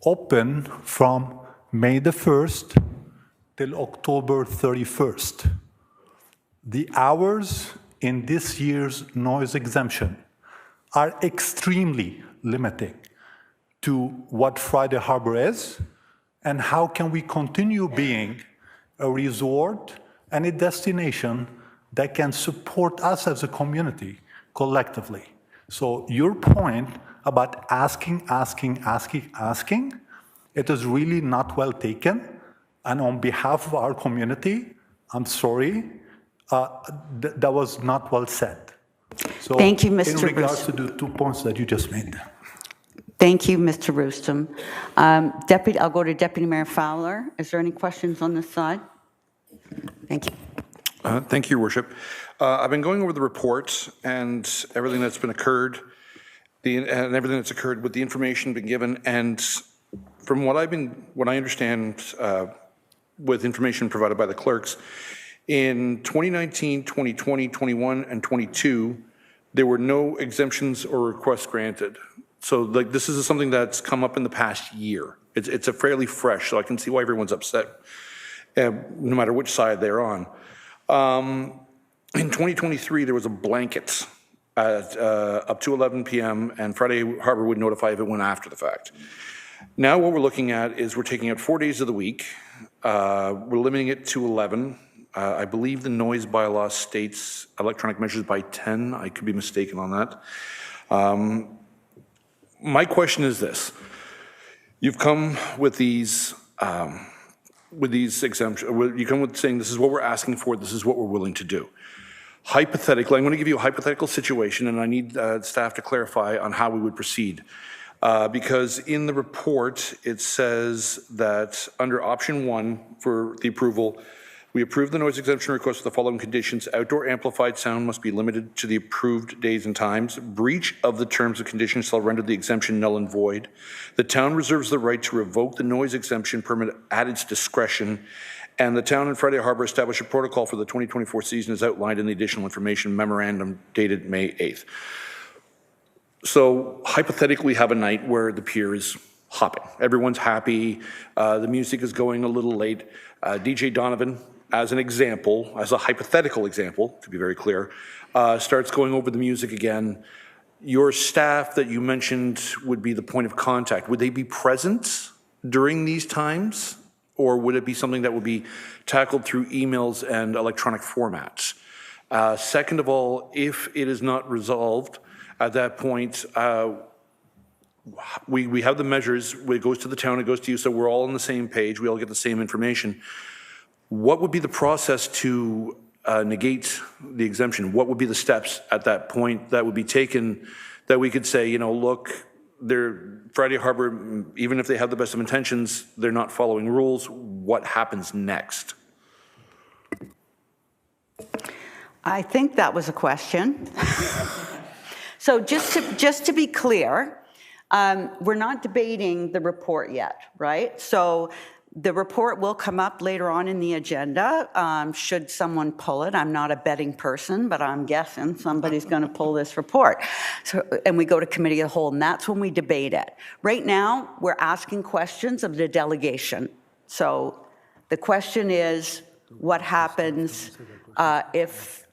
open from May the 1st till October 31st. The hours in this year's noise exemption are extremely limiting to what Friday Harbour is, and how can we continue being a resort and a destination that can support us as a community collectively. So your point about asking, it is really not well taken. And on behalf of our community, I'm sorry, that was not well said. So thank you, Mr. In regards to the 2 points that you just made. Thank you, Mr. Roostem. I'll go to Deputy Mayor Fowler. Is there any questions on this side? Thank you. Thank you, Your Worship. I've been going over the report and everything that's been occurred, everything that's occurred with the information been given, and from what I understand, with information provided by the clerks, in 2019, 2020, 21, and 22, there were no exemptions or requests granted. So this is something that's come up in the past year. It's a fairly fresh, so I can see why everyone's upset, no matter which side they're on. In 2023, there was a blanket at, up to 11 p.m., and Friday Harbour would notify if it went after the fact. Now what we're looking at is we're taking out 4 days of the week. We're limiting it to 11. I believe the noise bylaw states electronic measures by 10. I could be mistaken on that. My question is this. You've come with these exemptions. You come with saying this is what we're asking for, this is what we're willing to do. hypothetically, I'm going to give you a hypothetical situation, and I need staff to clarify on how we would proceed. Because in the report, it says that under option 1 for the approval, we approve the noise exemption request with the following conditions. Outdoor amplified sound must be limited to the approved days and times. Breach of the terms and conditions shall render the exemption null and void. The town reserves the right to revoke the noise exemption permit at its discretion. And the town and Friday Harbour establish a protocol for the 2024 season as outlined in the additional information memorandum dated May 8th. So hypothetically, we have a night where the pier is hopping. Everyone's happy. The music is going a little late. DJ Donovan, as an example, as a hypothetical example, to be very clear, starts going over the music again. Your staff that you mentioned would be the point of contact. Would they be present during these times? Or would it be something that would be tackled through emails and electronic formats? Second of all, if it is not resolved at that point, we have the measures. It goes to the town, it goes to you, so we're all on the same page. We all get the same information. What would be the process to negate the exemption? What would be the steps at that point that would be taken that we could say, you know, look, Friday Harbour, even if they have the best of intentions, they're not following rules. What happens next? I think that was a question. So just to be clear, we're not debating the report yet, right? So the report will come up later on in the agenda, should someone pull it. I'm not a betting person, but I'm guessing somebody's going to pull this report. So, and we go to committee of the whole, and that's when we debate it. Right now, we're asking questions of the delegation. So the question is, what happens if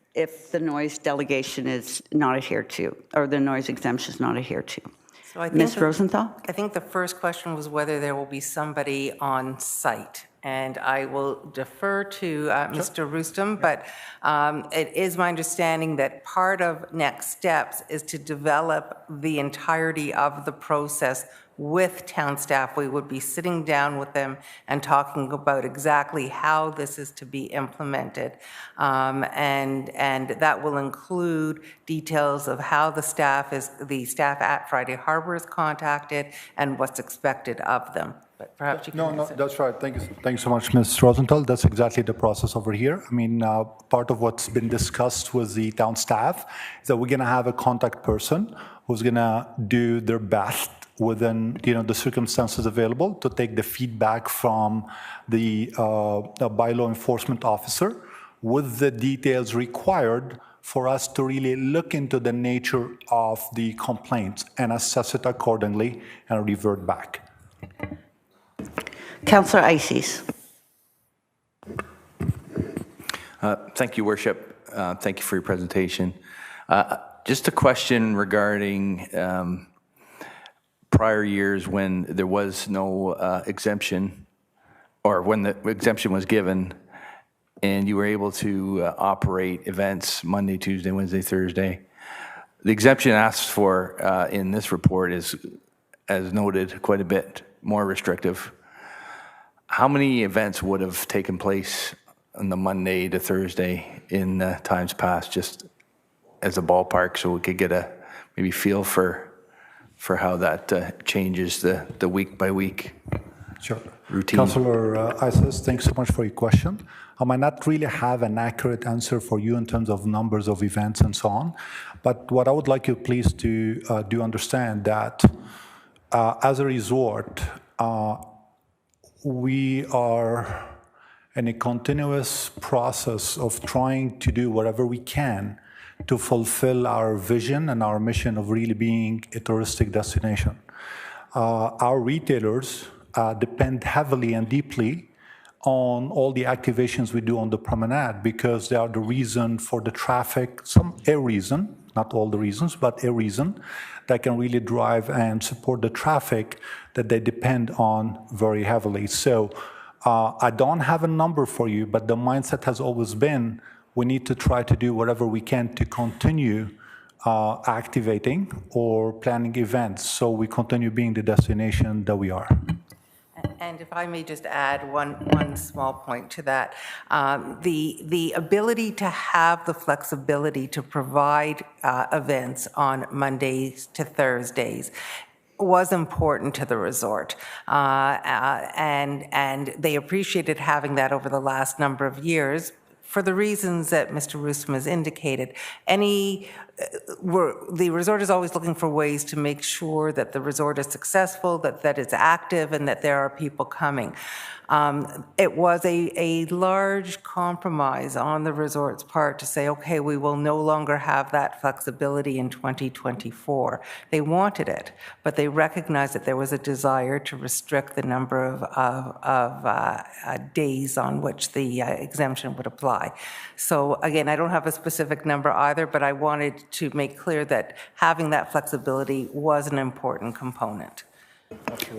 the noise delegation is not adhered to, or the noise exemption is not adhered to? So I think Ms. Rosenthal? I think the first question was whether there will be somebody on site. And I will defer to Mr. Roostem, but it is my understanding that part of next steps is to develop the entirety of the process with town staff. We would be sitting down with them and talking about exactly how this is to be implemented. And that will include details of how the staff at Friday Harbour is contacted and what's expected of them. But perhaps you can answer. That's right. Thank you. Thanks so much, Ms. Rosenthal. That's exactly the process over here. I mean, part of what's been discussed with the town staff is that we're going to have a contact person who's going to do their best within the circumstances available to take the feedback from the bylaw enforcement officer with the details required for us to really look into the nature of the complaints and assess it accordingly and revert back. Councillor Ices. Thank you, Worship. Thank you for your presentation. Just a question regarding prior years when there was no exemption, or when the exemption was given, and you were able to operate events Monday, Tuesday, Wednesday, Thursday. The exemption asked for in this report is, as noted, quite a bit more restrictive. How many events would have taken place on the Monday to Thursday in times past, just as a ballpark, so we could get a maybe feel for how that changes the week by week routine? Councillor Isis, thanks so much for your question. I might not really have an accurate answer for you in terms of numbers of events and so on, but what I would like you please to do understand that as a resort, we are in a continuous process of trying to do whatever we can to fulfill our vision and our mission of really being a touristic destination. Our retailers depend heavily and deeply on all the activations we do on the promenade because they are the reason for the traffic, a reason, not all the reasons, but a reason that can really drive and support the traffic that they depend on very heavily. So I don't have a number for you, but the mindset has always been we need to try to do whatever we can to continue activating or planning events so we continue being the destination that we are. And if I may just add one small point to that, the ability to have the flexibility to provide events on Mondays to Thursdays was important to the resort, and they appreciated having that over the last number of years for the reasons that Mr. Roostom has indicated. The resort is always looking for ways to make sure that the resort is successful, that it's active, and that there are people coming. It was a large compromise on the resort's part to say, okay, we will no longer have that flexibility in 2024. They wanted it, but they recognized that there was a desire to restrict the number of days on which the exemption would apply. So again, I don't have a specific number either, but I wanted to make clear that having that flexibility was an important component.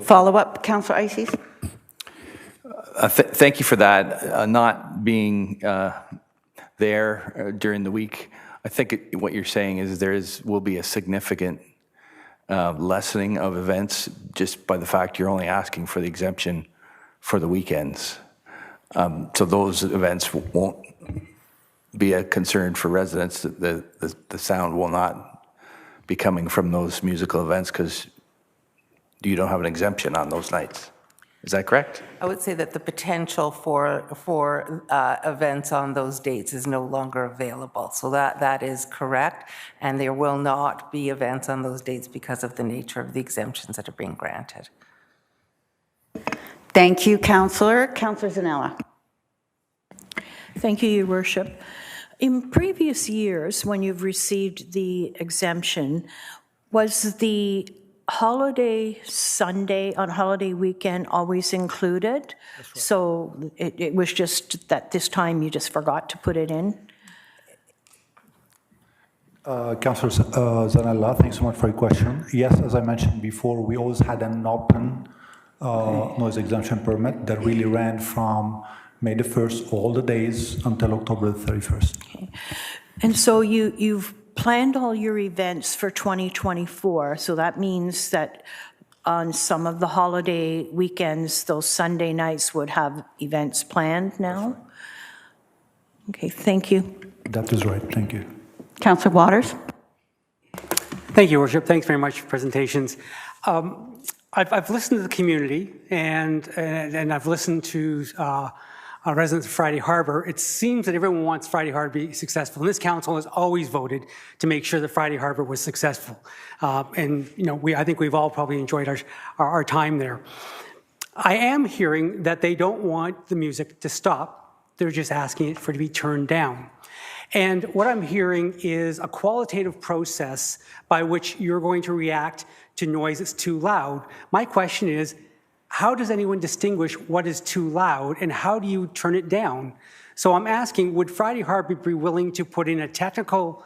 Follow-up, Councillor Ices? Thank you for that. Not being there during the week, I think what you're saying is will be a significant lessening of events just by the fact you're only asking for the exemption for the weekends. So those events won't be a concern for residents. The sound will not be coming from those musical events because you don't have an exemption on those nights. Is that correct? I would say that the potential for events on those dates is no longer available. So that is correct, and there will not be events on those dates because of the nature of the exemptions that are being granted. Thank you, Councillor. Councillor Zanella. Thank you, Your Worship. In previous years, when you've received the exemption, was the holiday Sunday on holiday weekend always included? That's right. So it was just that this time you just forgot to put it in? Councillor Zanella, thanks so much for your question. Yes, as I mentioned before, we always had an open noise exemption permit that really ran from May the 1st, all the days until October the 31st. Okay. And so you've planned all your events for 2024, so that means that on some of the holiday weekends, those Sunday nights would have events planned now? Okay, thank you. That is right, thank you. Councillor Waters. Thank you, Worship. Thanks very much for presentations. I've listened to the community and I've listened to residents of Friday Harbour. It seems that everyone wants Friday Harbour to be successful, and this council has always voted to make sure that Friday Harbour was successful. And you know, I think we've all probably enjoyed our time there. I am hearing that they don't want the music to stop. They're just asking it for it to be turned down. And what I'm hearing is a qualitative process by which you're going to react to noise that's too loud. My question is, how does anyone distinguish what is too loud and how do you turn it down? So I'm asking, would Friday Harbour be willing to put in a technical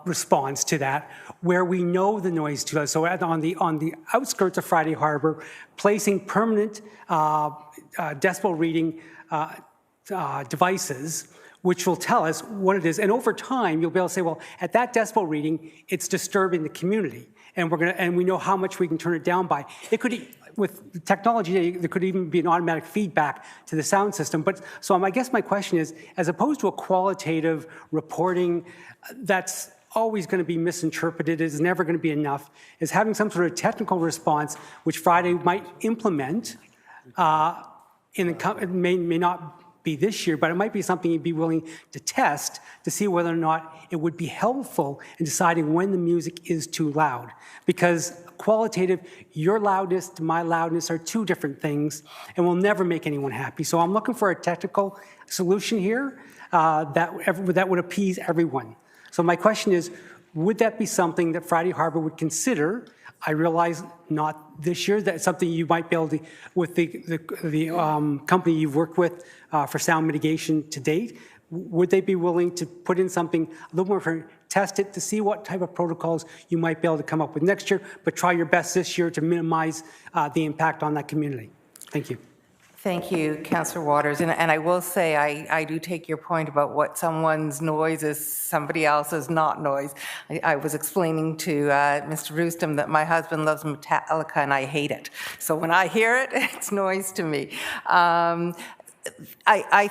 response to that where we know the noise is too loud? So on the outskirts of Friday Harbour, placing permanent decibel reading devices which will tell us what it is. And over time, you'll be able to say, well, at that decibel reading, it's disturbing the community. And we know how much we can turn it down by. It could, with technology, there could even be an automatic feedback to the sound system. But so I guess my question is, as opposed to a qualitative reporting that's always going to be misinterpreted, is never going to be enough, is having some sort of technical response which Friday might implement. It may not be this year, but it might be something you'd be willing to test to see whether or not it would be helpful in deciding when the music is too loud. Because qualitative, your loudness to my loudness are two different things and will never make anyone happy. So I'm looking for a technical solution here that would appease everyone. So my question is, would that be something that Friday Harbour would consider? I realize not this year. That's something you might be able to, with the company you've worked with for sound mitigation to date. Would they be willing to put in something a little more for test it to see what type of protocols you might be able to come up with next year, but try your best this year to minimize the impact on that community? Thank you. Thank you, Councillor Waters. And I will say, I do take your point about what someone's noise is somebody else's not noise. I was explaining to Mr. Roostem that my husband loves Metallica and I hate it. So when I hear it, it's noise to me. I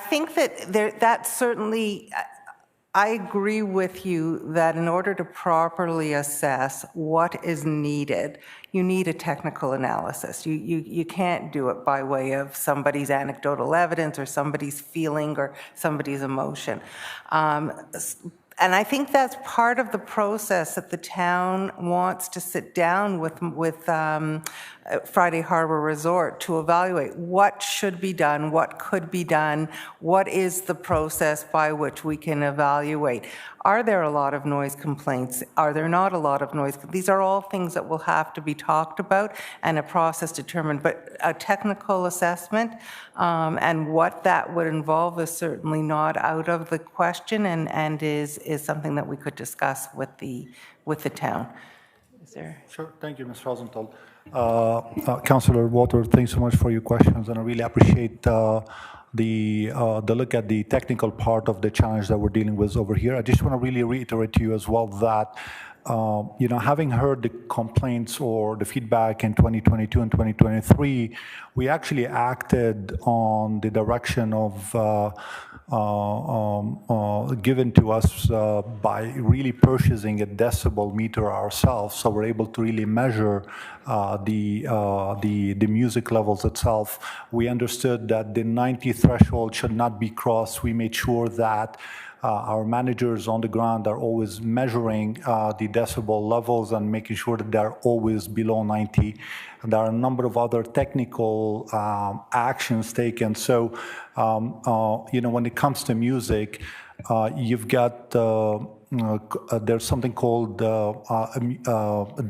think that certainly, I agree with you that in order to properly assess what is needed, you need a technical analysis. You can't do it by way of somebody's anecdotal evidence or somebody's feeling or somebody's emotion. And I think that's part of the process that the town wants to sit down with Friday Harbour Resort to evaluate what should be done, what could be done, what is the process by which we can evaluate. Are there a lot of noise complaints? Are there not a lot of noise? These are all things that will have to be talked about and a process determined, but a technical assessment and what that would involve is certainly not out of the question and is something that we could discuss with the town. Is there? Sure. Thank you, Ms. Rosenthal. Councillor Waters, thanks so much for your questions, and I really appreciate the look at the technical part of the challenge that we're dealing with over here. I just want to really reiterate to you as well that having heard the complaints or the feedback in 2022 and 2023, we actually acted on the direction of given to us by really purchasing a decibel meter ourselves, so we're able to really measure the music levels itself. We understood that the 90 threshold should not be crossed. We made sure that our managers on the ground are always measuring the decibel levels and making sure that they're always below 90. And there are a number of other technical actions taken. So, when it comes to music, you've got there's something called a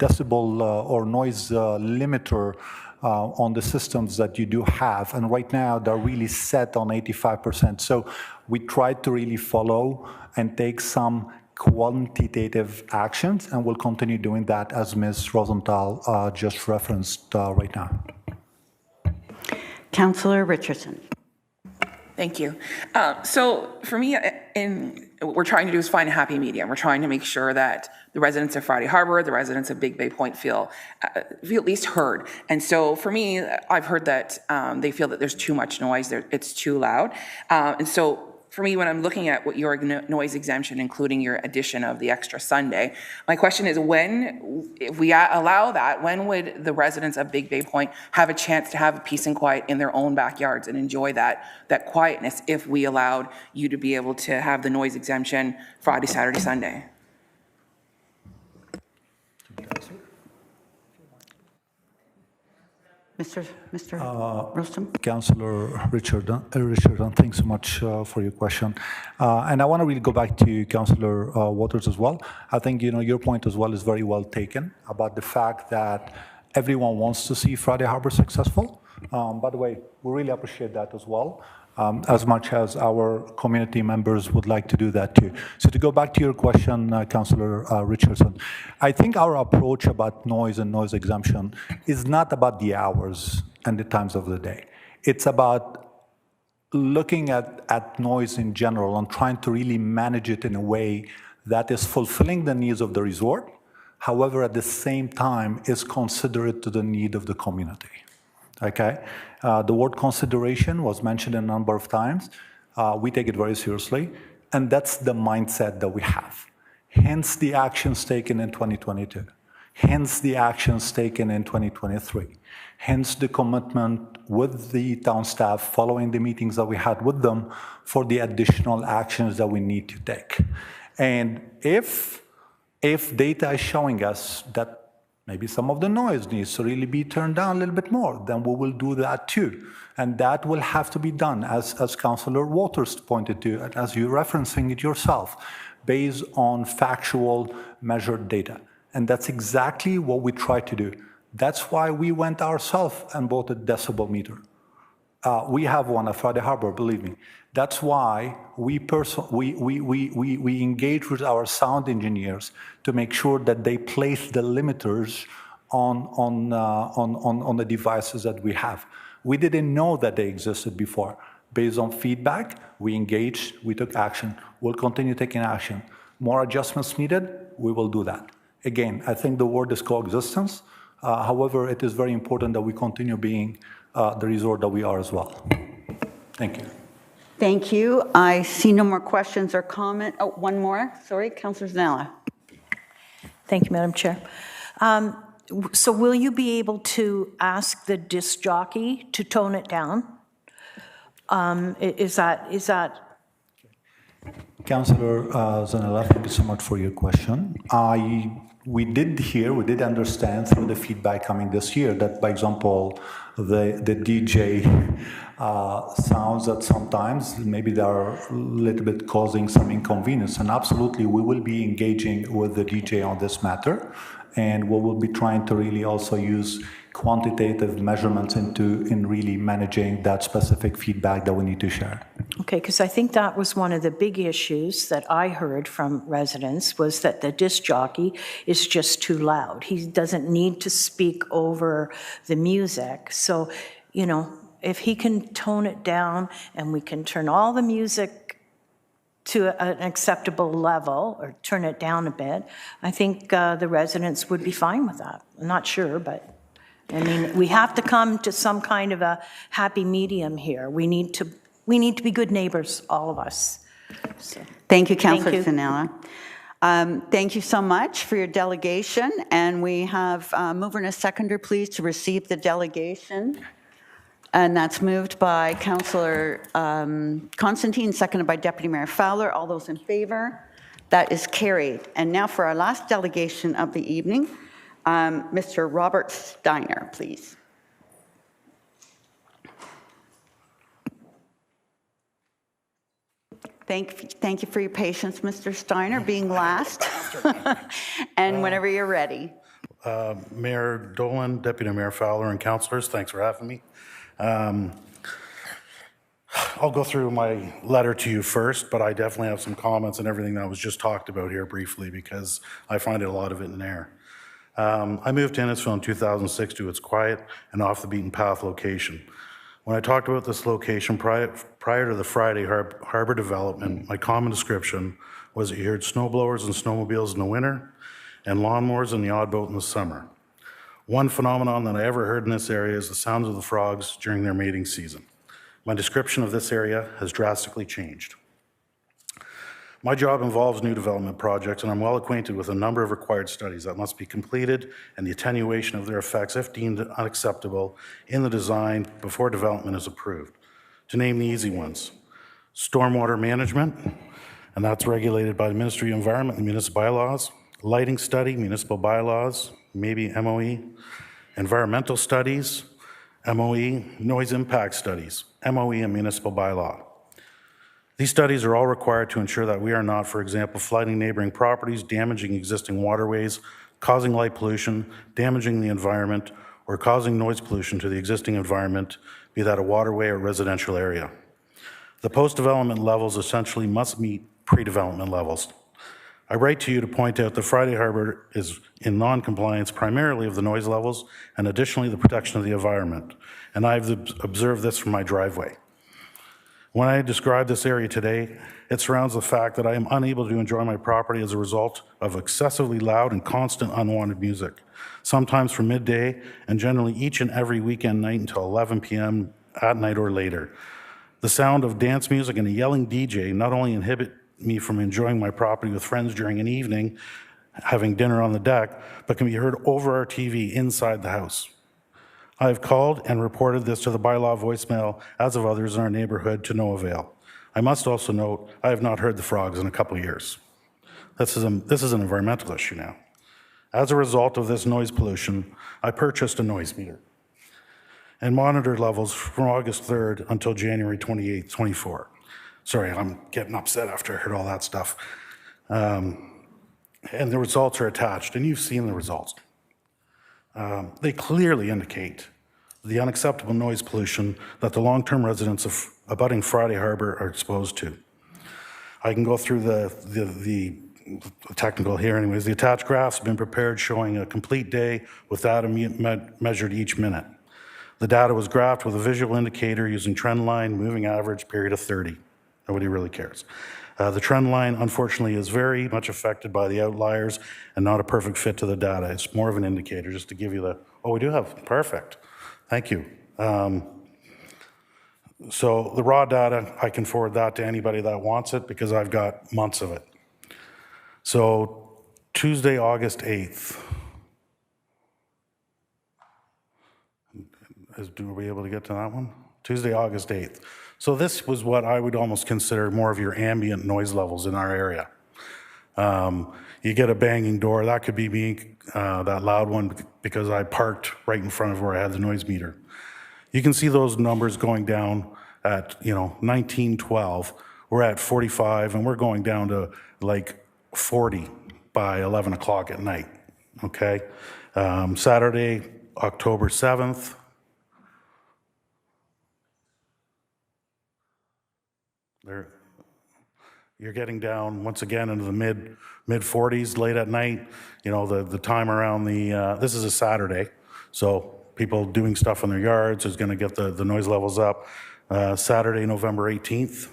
decibel or noise limiter on the systems that you do have, and right now they're really set on 85%. So we tried to really follow and take some quantitative actions, and we'll continue doing that as Ms. Rosenthal just referenced right now. Councillor Richardson. Thank you. So for me, what we're trying to do is find a happy medium. We're trying to make sure that the residents of Friday Harbour, the residents of Big Bay Point feel at least heard. And so for me, I've heard that they feel that there's too much noise, it's too loud. And so for me, when I'm looking at what your noise exemption, including your addition of the extra Sunday, my question is if we allow that, when would the residents of Big Bay Point have a chance to have peace and quiet in their own backyards and enjoy that quietness if we allowed you to be able to have the noise exemption Friday, Saturday, Sunday? Mr. Roostem? Councillor Richardson, thanks so much for your question. And I want to really go back to Councillor Waters as well. I think, your point as well is very well taken about the fact that everyone wants to see Friday Harbour successful. By the way, we really appreciate that as well, as much as our community members would like to do that too. So to go back to your question, Councillor Richardson, I think our approach about noise and noise exemption is not about the hours and the times of the day. It's about looking at noise in general and trying to really manage it in a way that is fulfilling the needs of the resort, however, at the same time is considerate to the need of the community. Okay, the word consideration was mentioned a number of times. We take it very seriously, and that's the mindset that we have. Hence the actions taken in 2022. Hence the actions taken in 2023. Hence the commitment with the town staff following the meetings that we had with them for the additional actions that we need to take. And if data is showing us that maybe some of the noise needs to really be turned down a little bit more, then we will do that too. And that will have to be done, as Councillor Waters pointed to, and as you're referencing it yourself, based on factual measured data. And that's exactly what we try to do. That's why we went ourselves and bought a decibel meter. We have one at Friday Harbour, believe me. That's why we engage with our sound engineers to make sure that they place the limiters on the devices that we have. We didn't know that they existed before. Based on feedback, we engaged, we took action. We'll continue taking action. More adjustments needed, we will do that. Again, I think the word is coexistence. However, it is very important that we continue being the resort that we are as well. Thank you. Thank you. I see no more questions or comment. Oh, one more. Sorry, Councillor Zanella. Thank you, Madam Chair. So will you be able to ask the disc jockey to tone it down? Is that? Councillor Zanella, thank you so much for your question. We did understand through the feedback coming this year that, by example, the DJ sounds that sometimes maybe they are a little bit causing some inconvenience. And absolutely, we will be engaging with the DJ on this matter. And we will be trying to really also use quantitative measurements in really managing that specific feedback that we need to share. Okay, because I think that was one of the big issues that I heard from residents was that the disc jockey is just too loud. He doesn't need to speak over the music. So, you know, if he can tone it down and we can turn all the music to an acceptable level or turn it down a bit, I think the residents would be fine with that. I'm not sure, but I mean, we have to come to some kind of a happy medium here. We need to be good neighbors, all of us. So, thank you, Councillor Zanella. Thank you so much for your delegation. And we have a mover and a seconder, please, to receive the delegation. And that's moved by Councillor Constantine, seconded by Deputy Mayor Fowler. All those in favor? That is carried. And now for our last delegation of the evening, Mr. Robert Steiner, please. Thank you for your patience, Mr. Steiner, being last. And whenever you're ready. Mayor Dolan, Deputy Mayor Fowler, and councillors, thanks for having me. I'll go through my letter to you first, but I definitely have some comments on everything that was just talked about here briefly because I find a lot of it in there. I moved to Innisfil in 2006 to its quiet and off the beaten path location. When I talked about this location prior to the Friday Harbour development, my common description was that you heard snowblowers and snowmobiles in the winter and lawnmowers and the odd boat in the summer. One phenomenon that I ever heard in this area is the sounds of the frogs during their mating season. My description of this area has drastically changed. My job involves new development projects, and I'm well acquainted with a number of required studies that must be completed and the attenuation of their effects, if deemed unacceptable, in the design before development is approved. To name the easy ones, stormwater management, and that's regulated by the Ministry of Environment and municipal bylaws, lighting study, municipal bylaws, maybe MOE, environmental studies, MOE, noise impact studies, MOE and municipal bylaw. These studies are all required to ensure that we are not, for example, flooding neighboring properties, damaging existing waterways, causing light pollution, damaging the environment, or causing noise pollution to the existing environment, be that a waterway or residential area. The post-development levels essentially must meet pre-development levels. I write to you to point out that Friday Harbour is in non-compliance primarily of the noise levels and additionally the protection of the environment, and I've observed this from my driveway. When I describe this area today, it surrounds the fact that I am unable to enjoy my property as a result of excessively loud and constant unwanted music, sometimes from midday and generally each and every weekend night until 11 p.m. at night or later. The sound of dance music and a yelling DJ not only inhibit me from enjoying my property with friends during an evening, having dinner on the deck, but can be heard over our TV inside the house. I have called and reported this to the bylaw voicemail, as of others in our neighborhood, to no avail. I must also note, I have not heard the frogs in a couple of years. This is an environmental issue now. As a result of this noise pollution, I purchased a noise meter and monitored levels from August 3rd until January 28th, 24. Sorry, I'm getting upset after I heard all that stuff. And the results are attached, and you've seen the results. They clearly indicate the unacceptable noise pollution that the long-term residents of abutting Friday Harbour are exposed to. I can go through the technical here anyways. The attached graphs have been prepared showing a complete day with data measured each minute. The data was graphed with a visual indicator using trend line, moving average, period of 30. Nobody really cares. The trend line, unfortunately, is very much affected by the outliers and not a perfect fit to the data. It's more of an indicator, just to give you the, oh, we do have, perfect. Thank you. So the raw data, I can forward that to anybody that wants it because I've got months of it. So Tuesday, August 8th. Are we able to get to that one? Tuesday, August 8th. So this was what I would almost consider more of your ambient noise levels in our area. You get a banging door, that could be me, that loud one, because I parked right in front of where I had the noise meter. You can see those numbers going down at, 1912. We're at 45, and we're going down to like 40 by 11 o'clock at night, okay? Saturday, October 7th. You're getting down once again into the mid 40s late at night. The time around this is a Saturday, so people doing stuff in their yards is going to get the noise levels up. Saturday, November 18th.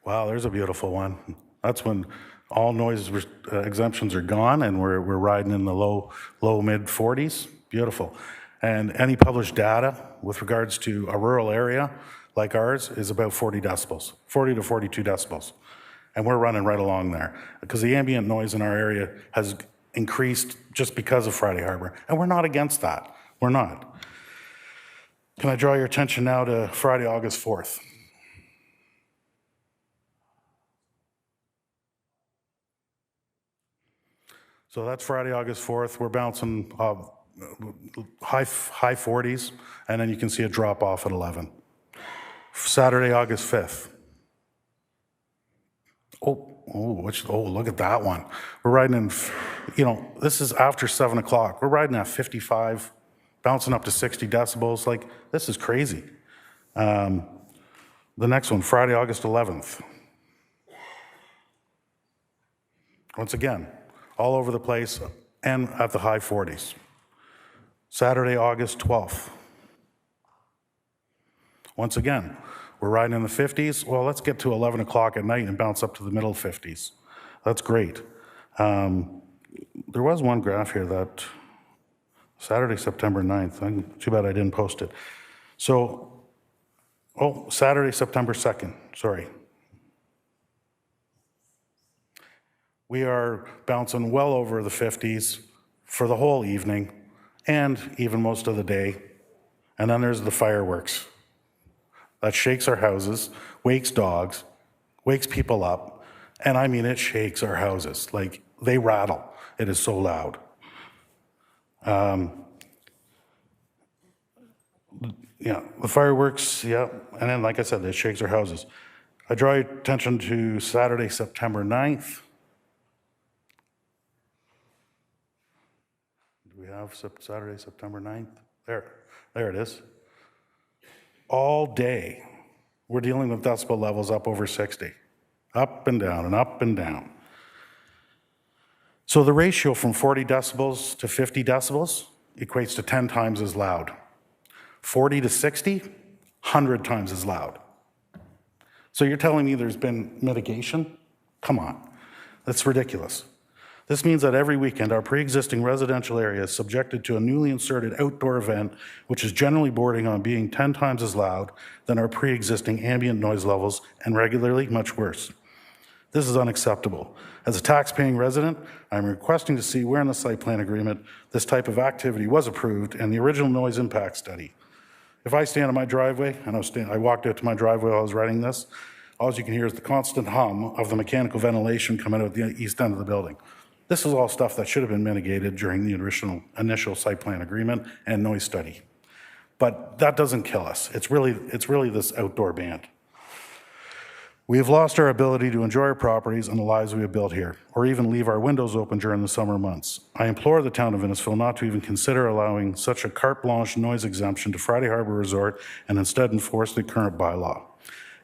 Wow, there's a beautiful one. That's when all noise exemptions are gone and we're riding in the low mid 40s. Beautiful. And any published data with regards to a rural area like ours is about 40 decibels, 40 to 42 decibels. And we're running right along there because the ambient noise in our area has increased just because of Friday Harbour. And we're not against that. We're not. Can I draw your attention now to Friday, August 4th? So that's Friday, August 4th. We're bouncing high 40s, and then you can see a drop off at 11. Saturday, August 5th. Look at that one. We're riding in, this is after 7 o'clock. We're riding at 55, bouncing up to 60 decibels. Like, this is crazy. The next one, Friday, August 11th. Once again, all over the place and at the high 40s. Saturday, August 12th. Once again, we're riding in the 50s. Well, let's get to 11 o'clock at night and bounce up to the middle 50s. That's great. There was one graph here that Saturday, September 9th. Too bad I didn't post it. So, Saturday, September 2nd. Sorry. We are bouncing well over the 50s for the whole evening and even most of the day. And then there's the fireworks. That shakes our houses, wakes dogs, wakes people up. And I mean, it shakes our houses. Like, they rattle. It is so loud. The fireworks, yeah. And then, like I said, it shakes our houses. I draw your attention to Saturday, September 9th. Do we have Saturday, September 9th? There it is. All day, we're dealing with decibel levels up over 60. Up and down and up and down. So the ratio from 40 decibels to 50 decibels equates to 10 times as loud. 40 to 60, 100 times as loud. So you're telling me there's been mitigation? Come on, that's ridiculous. This means that every weekend our pre-existing residential area is subjected to a newly inserted outdoor event, which is generally bordering on being 10 times as loud than our pre-existing ambient noise levels and regularly much worse. This is unacceptable. As a tax-paying resident, I'm requesting to see where in the site plan agreement this type of activity was approved and the original noise impact study. If I stand in my driveway, and I walked out to my driveway while I was writing this, all you can hear is the constant hum of the mechanical ventilation coming out of the east end of the building. This is all stuff that should have been mitigated during the initial site plan agreement and noise study. But that doesn't kill us. It's really this outdoor band. We have lost our ability to enjoy our properties and the lives we have built here, or even leave our windows open during the summer months. I implore the town of Innisfil not to even consider allowing such a carte blanche noise exemption to Friday Harbour Resort and instead enforce the current bylaw.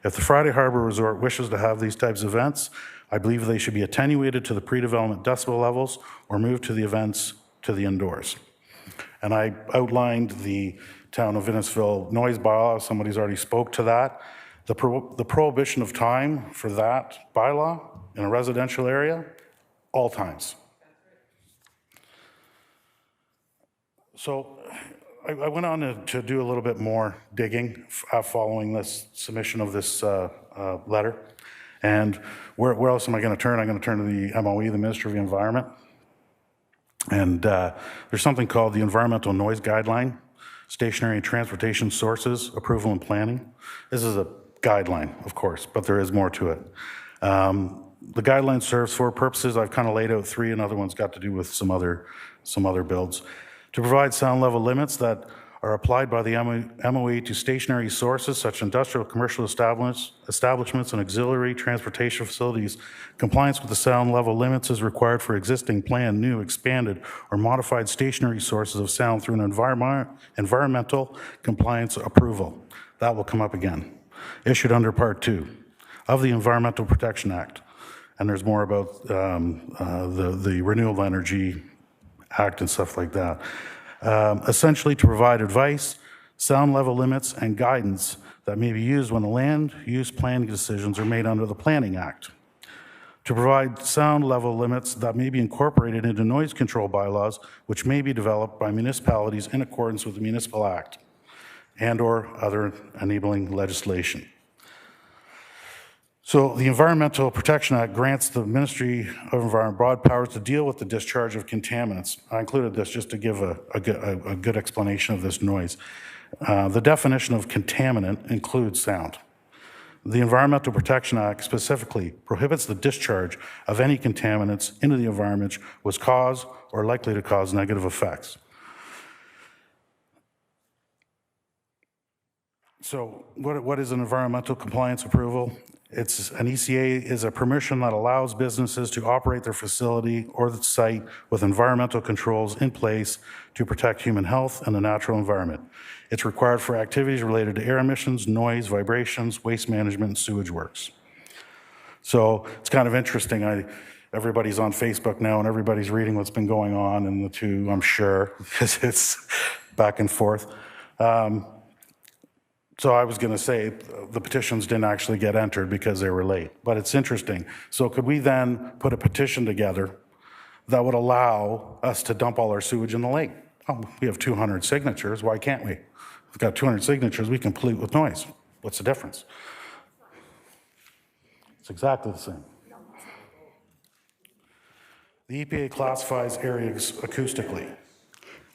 If the Friday Harbour Resort wishes to have these types of events, I believe they should be attenuated to the pre-development decibel levels or moved to the events to the indoors. And I outlined the Town of Innisfil noise bylaw. Somebody's already spoke to that. The prohibition of time for that bylaw in a residential area, all times. So I went on to do a little bit more digging following this submission of this letter. And where else am I going to turn? I'm going to turn to the MOE, the Ministry of the Environment. And there's something called the Environmental Noise Guideline, Stationary and Transportation Sources, Approval and Planning. This is a guideline, of course, but there is more to it. The guideline serves four purposes. I've kind of laid out three. Another one's got to do with some other builds. To provide sound level limits that are applied by the MOE to stationary sources such as industrial, commercial establishments and auxiliary transportation facilities. Compliance with the sound level limits is required for existing, planned, new, expanded, or modified stationary sources of sound through an environmental compliance approval. That will come up again. Issued under Part 2 of the Environmental Protection Act. And there's more about the Renewable Energy Act and stuff like that. Essentially to provide advice, sound level limits, and guidance that may be used when the land use planning decisions are made under the Planning Act. To provide sound level limits that may be incorporated into noise control bylaws, which may be developed by municipalities in accordance with the Municipal Act and/or other enabling legislation. So the Environmental Protection Act grants the Ministry of Environment broad powers to deal with the discharge of contaminants. I included this just to give a good explanation of this noise. The definition of contaminant includes sound. The Environmental Protection Act specifically prohibits the discharge of any contaminants into the environment which cause or likely to cause negative effects. So what is an environmental compliance approval? It's an ECA is a permission that allows businesses to operate their facility or the site with environmental controls in place to protect human health and the natural environment. It's required for activities related to air emissions, noise, vibrations, waste management, and sewage works. So it's kind of interesting. Everybody's on Facebook now and everybody's reading what's been going on in the two, I'm sure, because it's back and forth. So I was going to say the petitions didn't actually get entered because they were late, but it's interesting. So could we then put a petition together that would allow us to dump all our sewage in the lake? Oh, we have 200 signatures. Why can't we? If we've got 200 signatures, we can pollute with noise. What's the difference? It's exactly the same. The EPA classifies areas acoustically.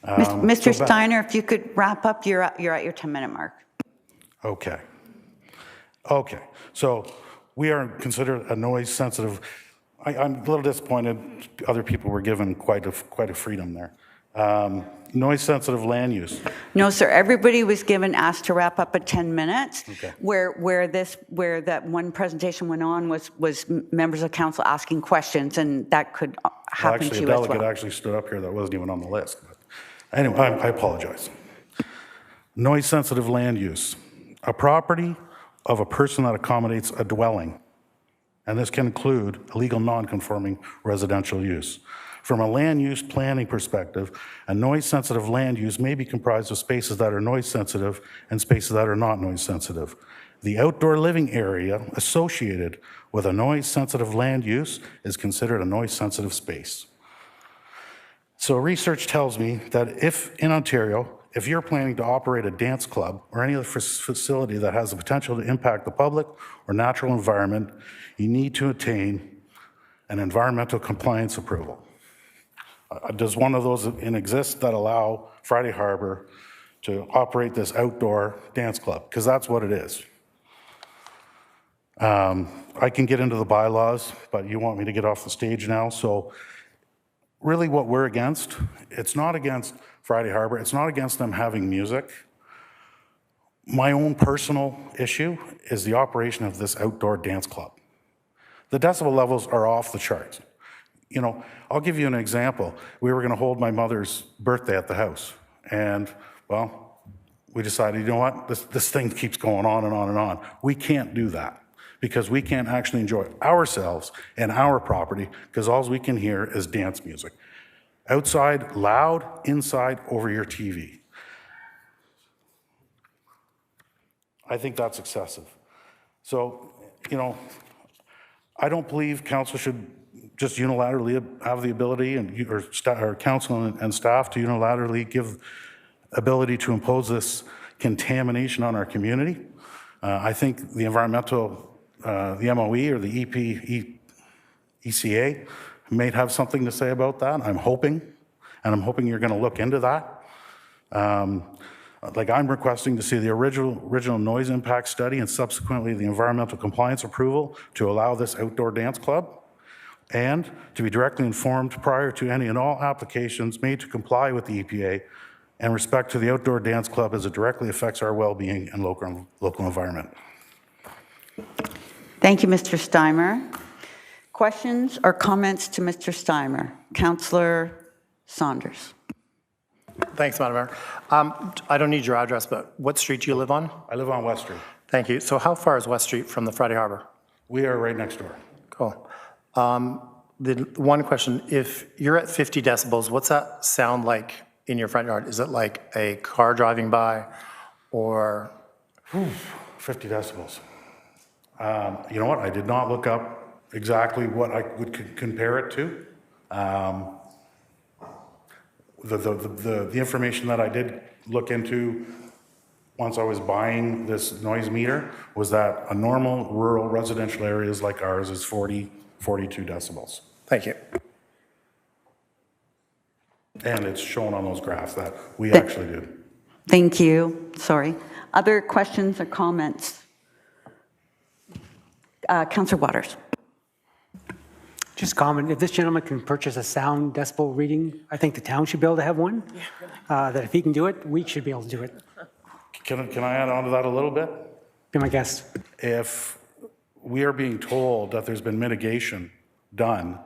Mr. Steiner, if you could wrap up, you're at your 10-minute mark. Okay. So we are considered a noise sensitive. I'm a little disappointed. Other people were given quite a freedom there. Noise sensitive land use. No, sir. Everybody was asked to wrap up at 10 minutes. Okay. Where that one presentation went on was members of council asking questions, and that could happen to you as well. Actually, a delegate actually stood up here that wasn't even on the list. But anyway, I apologize. Noise sensitive land use. A property of a person that accommodates a dwelling, and this can include illegal non-conforming residential use. From a land use planning perspective, a noise-sensitive land use may be comprised of spaces that are noise-sensitive and spaces that are not noise-sensitive. The outdoor living area associated with a noise-sensitive land use is considered a noise-sensitive space. So research tells me that in Ontario, if you're planning to operate a dance club or any other facility that has the potential to impact the public or natural environment, you need to attain an environmental compliance approval. Does one of those exist that allow Friday Harbour to operate this outdoor dance club? Because that's what it is. I can get into the bylaws, but you want me to get off the stage now. So really what we're against, it's not against Friday Harbour. It's not against them having music. My own personal issue is the operation of this outdoor dance club. The decibel levels are off the charts. You know, I'll give you an example. We were going to hold my mother's birthday at the house. And, well, we decided, you know what, this thing keeps going on and on and on. We can't do that because we can't actually enjoy ourselves and our property because all we can hear is dance music. Outside, loud, inside, over your TV. I think that's excessive. So, you know, I don't believe council should just unilaterally have the ability, or council and staff to unilaterally give ability to impose this contamination on our community. I think the environmental, the MOE or the ECA may have something to say about that. I'm hoping you're going to look into that. Like I'm requesting to see the original noise impact study and subsequently the environmental compliance approval to allow this outdoor dance club, and to be directly informed prior to any and all applications made to comply with the EPA and respect to the outdoor dance club as it directly affects our well-being and local environment. Thank you, Mr. Steimer. Questions or comments to Mr. Steimer? Councillor Saunders. Thanks, Madam Mayor. I don't need your address, but what street do you live on? I live on West Street. Thank you. So how far is West Street from the Friday Harbour? We are right next door. Cool. The one question, if you're at 50 decibels, what's that sound like in your front yard? Is it like a car driving by or? 50 decibels. You know what? I did not look up exactly what I would compare it to. The information that I did look into once I was buying this noise meter was that a normal rural residential areas like ours is 40, 42 decibels. Thank you. And it's shown on those graphs that we actually do. Thank you. Sorry. Other questions or comments? Councillor Waters. Just comment, if this gentleman can purchase a sound decibel reading, I think the town should be able to have one. That if he can do it, we should be able to do it. Can I add on to that a little bit? Be my guest. If we are being told that there's been mitigation done,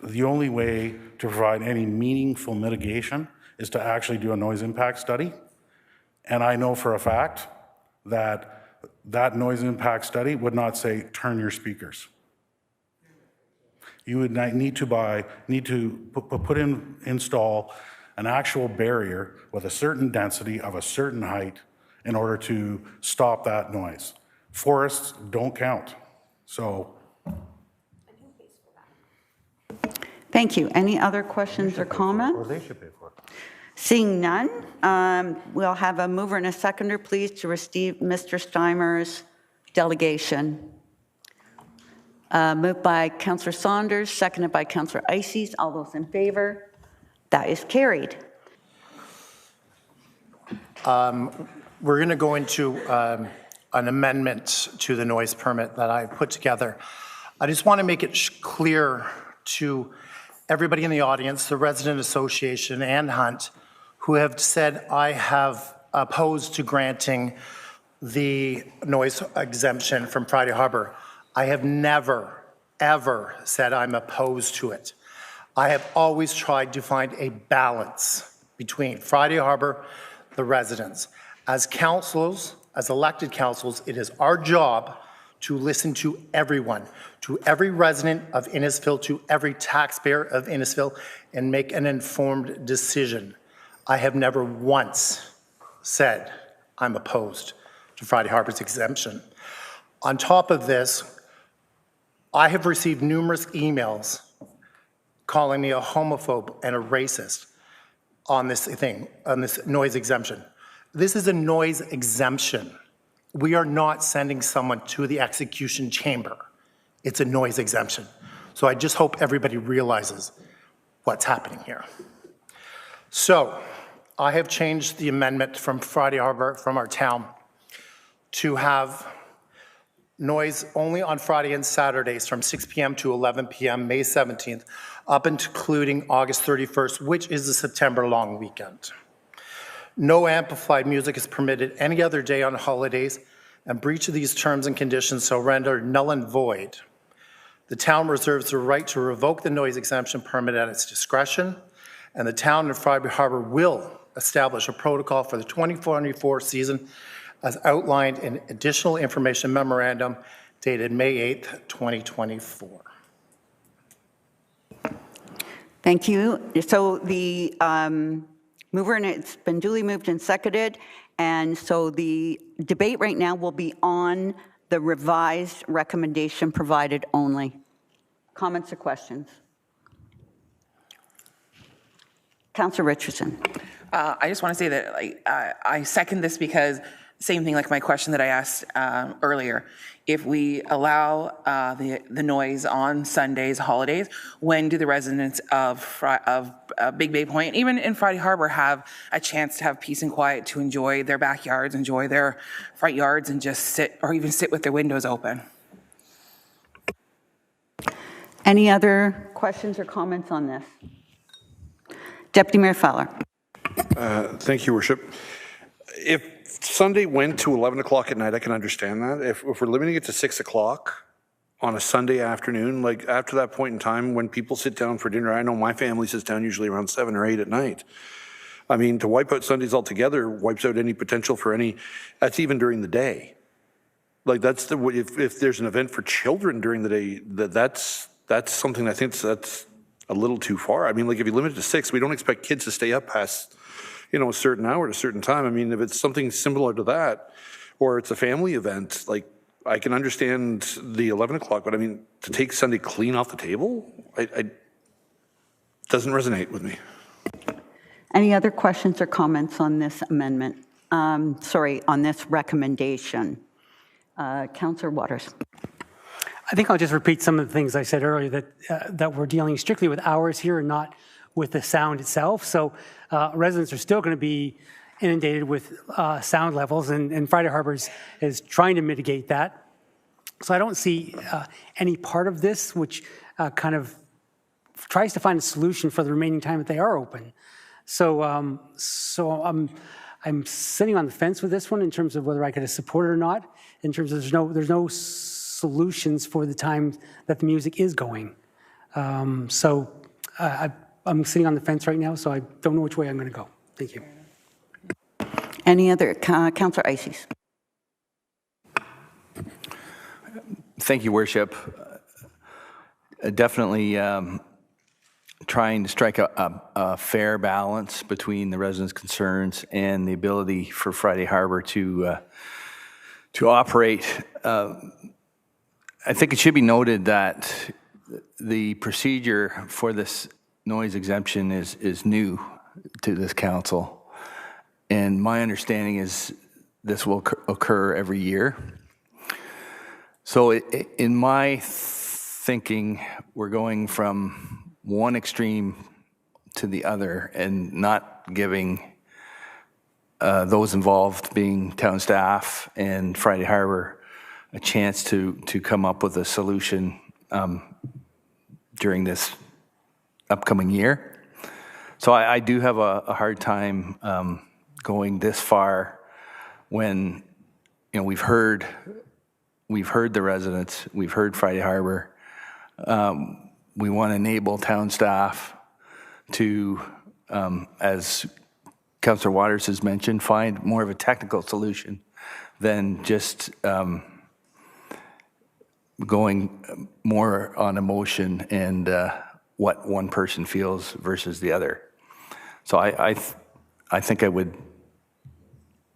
the only way to provide any meaningful mitigation is to actually do a noise impact study. And I know for a fact that that noise impact study would not say, turn your speakers. You would need to install an actual barrier with a certain density of a certain height in order to stop that noise. Forests don't count. So. Thank you. Any other questions or comments? Or they should pay for it. Seeing none, we'll have a mover and a seconder, please, to receive Mr. Steimer's delegation. Moved by Councillor Saunders, seconded by Councillor Ices. All those in favor? That is carried. We're going to go into an amendment to the noise permit that I put together. I just want to make it clear to everybody in the audience, the Resident Association and Hunt, who have said I have opposed to granting the noise exemption from Friday Harbour. I have never, ever said I'm opposed to it. I have always tried to find a balance between Friday Harbour, the residents. As councils, as elected councils, it is our job to listen to everyone, to every resident of Innisfil, to every taxpayer of Innisfil, and make an informed decision. I have never once said I'm opposed to Friday Harbour's exemption. On top of this, I have received numerous emails calling me a homophobe and a racist on this thing, on this noise exemption. This is a noise exemption. We are not sending someone to the execution chamber. It's a noise exemption. So I just hope everybody realizes what's happening here. So I have changed the amendment from Friday Harbour, from our town, to have noise only on Friday and Saturdays from 6 p.m. to 11 p.m., May 17th, up including August 31st, which is the September long weekend. No amplified music is permitted any other day on holidays, and breach of these terms and conditions shall render null and void. The town reserves the right to revoke the noise exemption permit at its discretion, and the town of Friday Harbour will establish a protocol for the 2024 season as outlined in additional information memorandum dated May 8th, 2024. Thank you. So the mover, and it's been duly moved and seconded, and so the debate right now will be on the revised recommendation provided only. Comments or questions? Councillor Richardson. I just want to say that I second this because same thing like my question that I asked earlier. If we allow the noise on Sundays, holidays, when do the residents of Big Bay Point, even in Friday Harbour, have a chance to have peace and quiet to enjoy their backyards, enjoy their front yards, and just sit or even sit with their windows open? Any other questions or comments on this? Deputy Mayor Fowler. Thank you, Worship. If Sunday went to 11 o'clock at night, I can understand that. If we're limiting it to 6 o'clock on a Sunday afternoon, like after that point in time when people sit down for dinner, I know my family sits down usually around 7 or 8 at night. I mean, to wipe out Sundays altogether wipes out any potential for any, that's even during the day. Like that's the, if there's an event for children during the day, that's something I think that's a little too far. I mean, like if you limit it to 6, we don't expect kids to stay up past, a certain hour at a certain time. I mean, if it's something similar to that, or it's a family event, like I can understand the 11 o'clock, but I mean, to take Sunday clean off the table, I doesn't resonate with me. Any other questions or comments on this amendment? On this recommendation? Councillor Waters. I think I'll just repeat some of the things I said earlier, that we're dealing strictly with hours here and not with the sound itself. So residents are still going to be inundated with sound levels, and Friday Harbour is trying to mitigate that. So I don't see any part of this which kind of tries to find a solution for the remaining time that they are open. So I'm sitting on the fence with this one in terms of whether I could support it or not. In terms of there's no solutions for the time that the music is going. I'm sitting on the fence right now, so I don't know which way I'm going to go. Thank you. Any other? Councillor Ices. Thank you, Worship. Definitely trying to strike a fair balance between the residents' concerns and the ability for Friday Harbour to operate. I think it should be noted that the procedure for this noise exemption is new to this council, and my understanding is this will occur every year. So in my thinking, we're going from one extreme to the other and not giving those involved, being town staff and Friday Harbour, a chance to come up with a solution during this upcoming year. So I do have a hard time going this far when we've heard the residents, we've heard Friday Harbour. We want to enable town staff to, as Councillor Waters has mentioned, find more of a technical solution than just going more on emotion and what one person feels versus the other. So I think I would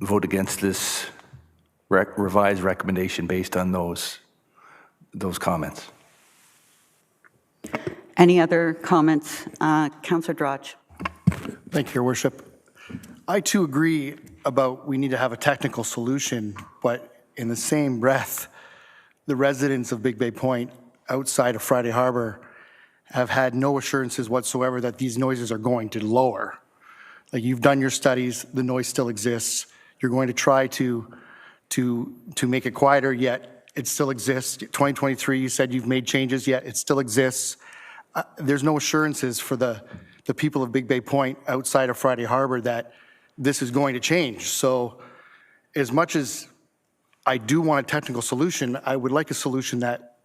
vote against this revised recommendation based on those comments. Any other comments? Councillor Drodge. Thank you, Your Worship. I too agree about we need to have a technical solution, but in the same breath, the residents of Big Bay Point outside of Friday Harbour have had no assurances whatsoever that these noises are going to lower. Like, you've done your studies, the noise still exists. You're going to try to make it quieter, yet it still exists. 2023, you said you've made changes, yet it still exists. There's no assurances for the people of Big Bay Point outside of Friday Harbour that this is going to change. So as much as I do want a technical solution, I would like a solution that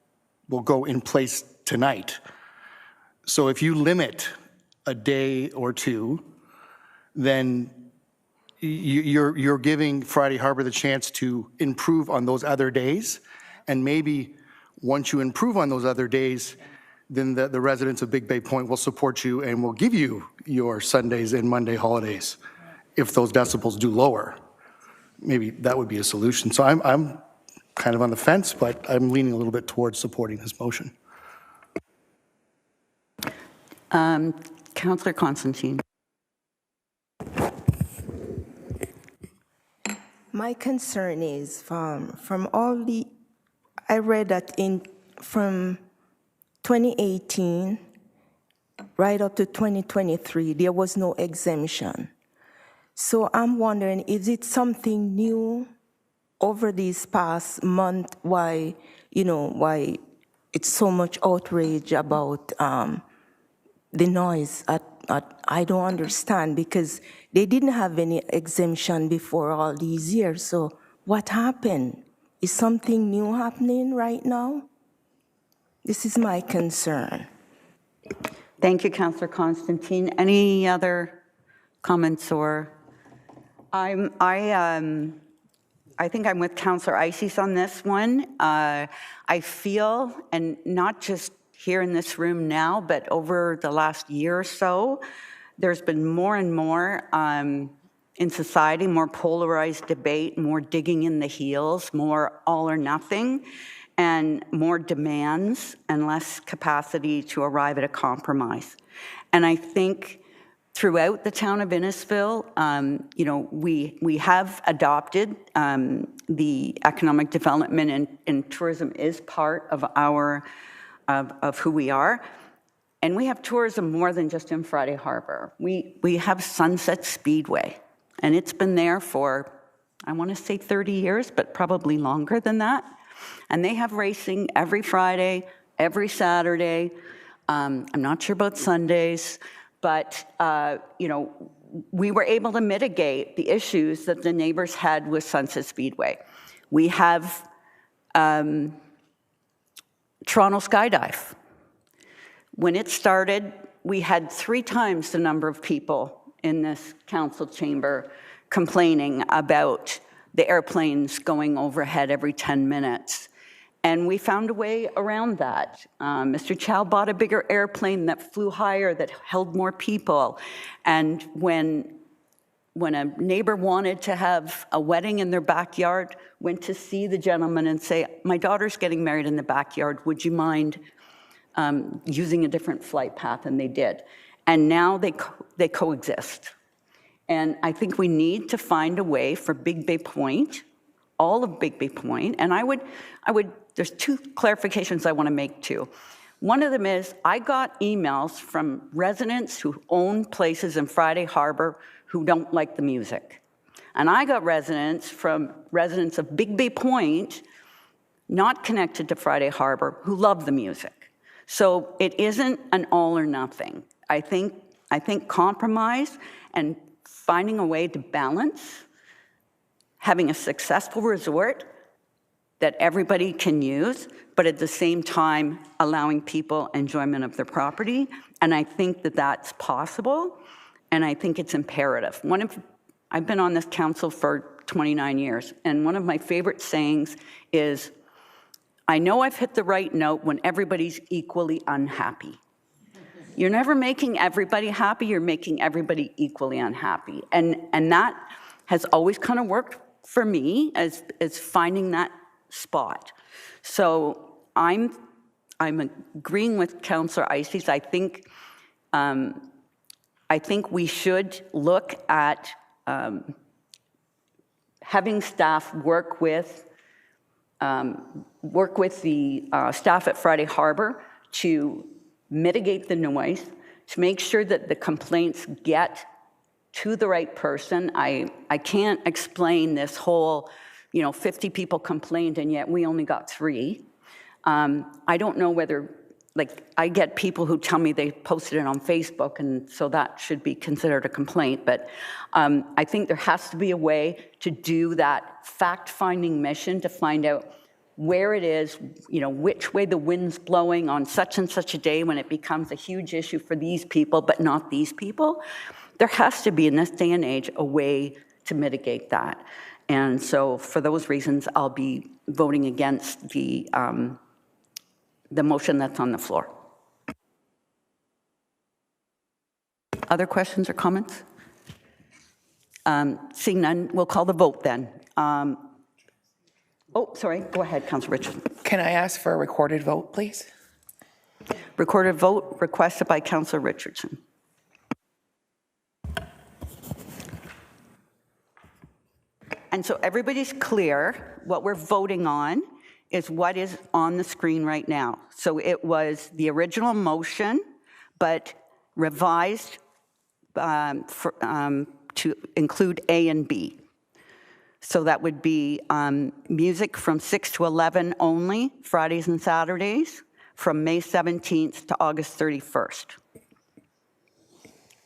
will go in place tonight. So if you limit a day or two, then you're giving Friday Harbour the chance to improve on those other days. And maybe once you improve on those other days, then the residents of Big Bay Point will support you and will give you your Sundays and Monday holidays if those decibels do lower. Maybe that would be a solution. So I'm kind of on the fence, but I'm leaning a little bit towards supporting this motion. Councillor Constantine. My concern is from all the, I read that from 2018 right up to 2023, there was no exemption. So I'm wondering, is it something new over these past month? Why it's so much outrage about the noise? I don't understand, because they didn't have any exemption before all these years. So what happened? Is something new happening right now? This is my concern. Thank you, Councillor Constantine. Any other comments or? I think I'm with Councillor Ices on this one. I feel, and not just here in this room now, but over the last year or so, there's been more and more in society, more polarized debate, more digging in the heels, more all or nothing, and more demands and less capacity to arrive at a compromise. And I think throughout the town of Innisfil, we have adopted the economic development, and tourism is part of of who we are. And we have tourism more than just in Friday Harbour. We have Sunset Speedway, and it's been there for, I want to say 30 years, but probably longer than that. And they have racing every Friday, every Saturday. I'm not sure about Sundays, but we were able to mitigate the issues that the neighbors had with Sunset Speedway. We have Toronto Skydive. When it started, we had 3 times the number of people in this council chamber complaining about the airplanes going overhead every 10 minutes. And we found a way around that. Mr. Chow bought a bigger airplane that flew higher, that held more people. And when a neighbor wanted to have a wedding in their backyard, went to see the gentleman and say, my daughter's getting married in the backyard, would you mind using a different flight path? And they did. And now they coexist. And I think we need to find a way for Big Bay Point, all of Big Bay Point, and there's 2 clarifications I want to make too. One of them is, I got emails from residents who own places in Friday Harbour who don't like the music. And I got residents of Big Bay Point, not connected to Friday Harbour, who love the music. So it isn't an all or nothing. I think compromise and finding a way to balance, having a successful resort that everybody can use, but at the same time allowing people enjoyment of their property. And I think that that's possible, and I think it's imperative. I've been on this council for 29 years, and one of my favorite sayings is, I know I've hit the right note when everybody's equally unhappy. You're never making everybody happy, you're making everybody equally unhappy. And that has always kind of worked for me as finding that spot. So I'm agreeing with Councillor Ices. I think we should look at having staff work with the staff at Friday Harbour to mitigate the noise, to make sure that the complaints get to the right person. I can't explain this whole, 50 people complained and yet we only got 3. I don't know whether, I get people who tell me they posted it on Facebook, and so that should be considered a complaint. But I think there has to be a way to do that fact-finding mission to find out where it is, which way the wind's blowing on such and such a day when it becomes a huge issue for these people, but not these people. There has to be, in this day and age, a way to mitigate that. And so for those reasons, I'll be voting against the motion that's on the floor. Other questions or comments? Seeing none, we'll call the vote then. Sorry, go ahead, Councillor Richardson. Can I ask for a recorded vote, please? Recorded vote requested by Councillor Richardson. And so everybody's clear, what we're voting on is what is on the screen right now. So it was the original motion, but revised to include A and B. So that would be music from 6 to 11 only, Fridays and Saturdays, from May 17th to August 31st.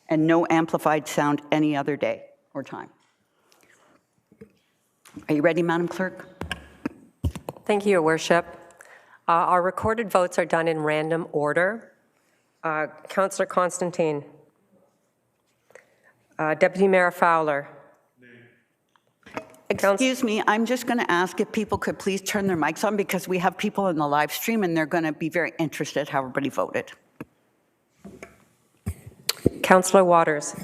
And no amplified sound any other day or time. Are you ready, Madam Clerk? Thank you, Your Worship. Our recorded votes are done in random order. Councillor Constantine. Deputy Mayor Fowler. Excuse me, I'm just going to ask if people could please turn their mics on because we have people in the live stream and they're going to be very interested how everybody voted. Councillor Waters.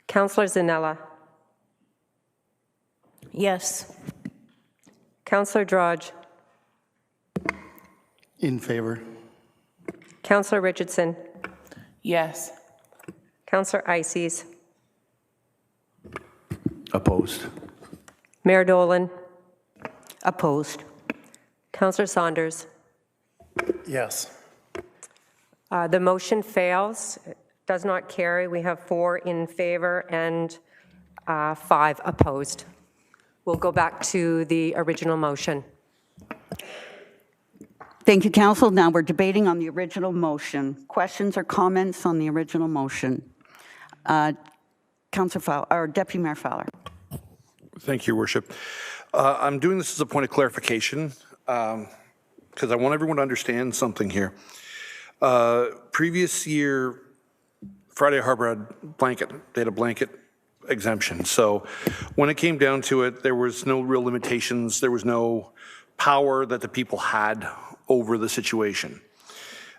Councillor Zanella. Yes. Councillor Drudge. In favor. Councillor Richardson. Yes. Councillor Ices. Opposed. Mayor Dolan. Opposed. Councillor Saunders. Yes. The motion fails, does not carry. We have 4 in favor and 5 opposed. We'll go back to the original motion. Thank you, Council. Now we're debating on the original motion. Questions or comments on the original motion? Councillor Fowler, or Deputy Mayor Fowler. Thank you, Your Worship. I'm doing this as a point of clarification because I want everyone to understand something here. Previous year, Friday Harbour had blanket. They had a blanket exemption. So when it came down to it, there was no real limitations. There was no power that the people had over the situation.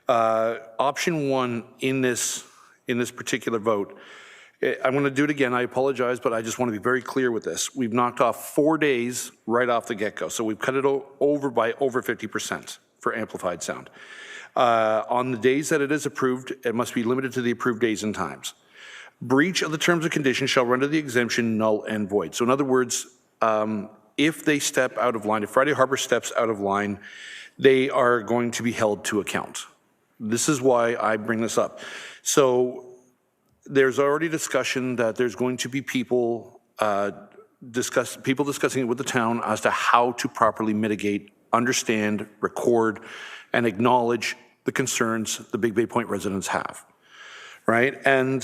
Option 1 in this particular vote, I'm going to do it again. I apologize, but I just want to be very clear with this. We've knocked off 4 days right off the get-go. So we've cut it over by over 50% for amplified sound. On the days that it is approved, it must be limited to the approved days and times. Breach of the terms and conditions shall render the exemption null and void. So in other words, if they step out of line, if Friday Harbour steps out of line, they are going to be held to account. This is why I bring this up. So there's already discussion that there's going to be people discussing it with the town as to how to properly mitigate, understand, record, and acknowledge the concerns the Big Bay Point residents have, right? And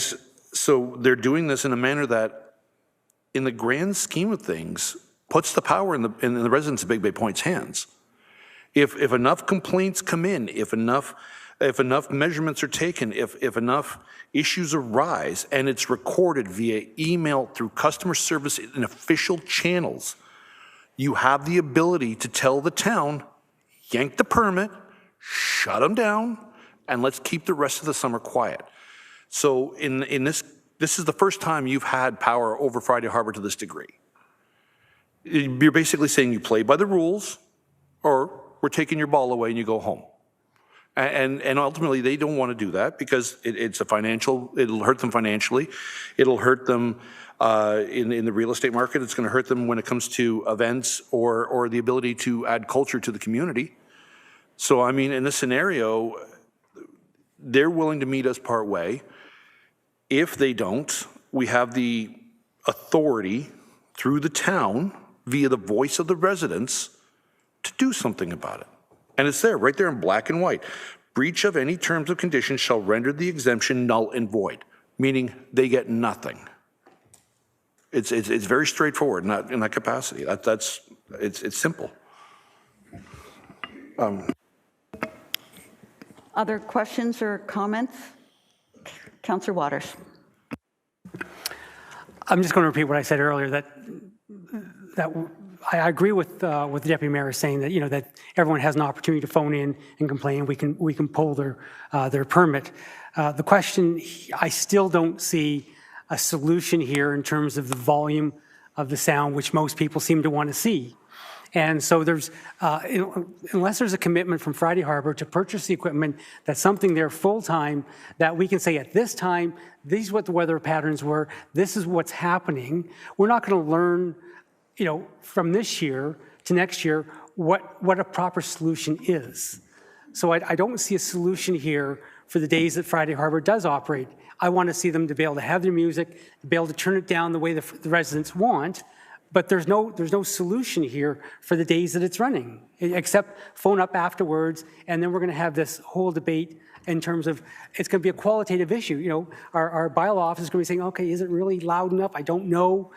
so they're doing this in a manner that, in the grand scheme of things, puts the power in the residents of Big Bay Point's hands. If enough complaints come in, if enough measurements are taken, if enough issues arise, and it's recorded via email through customer service in official channels, you have the ability to tell the town, yank the permit, shut them down, and let's keep the rest of the summer quiet. So in this is the first time you've had power over Friday Harbour to this degree. You're basically saying you play by the rules, or we're taking your ball away and you go home. And ultimately, they don't want to do that because it'll hurt them financially. It'll hurt them in the real estate market. It's going to hurt them when it comes to events or the ability to add culture to the community. So, I mean, in this scenario, they're willing to meet us part way. If they don't, we have the authority through the town via the voice of the residents to do something about it. And it's there, right there in black and white. Breach of any terms of conditions shall render the exemption null and void, meaning they get nothing. It's very straightforward in that capacity. It's simple. Other questions or comments? Councillor Waters. I'm just going to repeat what I said earlier, that I agree with the Deputy Mayor saying that, that everyone has an opportunity to phone in and complain. We can pull their permit. The question, I still don't see a solution here in terms of the volume of the sound, which most people seem to want to see. And so there's, unless there's a commitment from Friday Harbour to purchase the equipment, that's something there full-time, that we can say at this time, these are what the weather patterns were, this is what's happening. We're not going to learn, from this year to next year, what a proper solution is. So I don't see a solution here for the days that Friday Harbour does operate. I want to see them to be able to have their music, to be able to turn it down the way the residents want, but there's no solution here for the days that it's running, except phone up afterwards, and then we're going to have this whole debate in terms of, it's going to be a qualitative issue. Our bylaw office is going to be saying, okay, is it really loud enough? I don't know.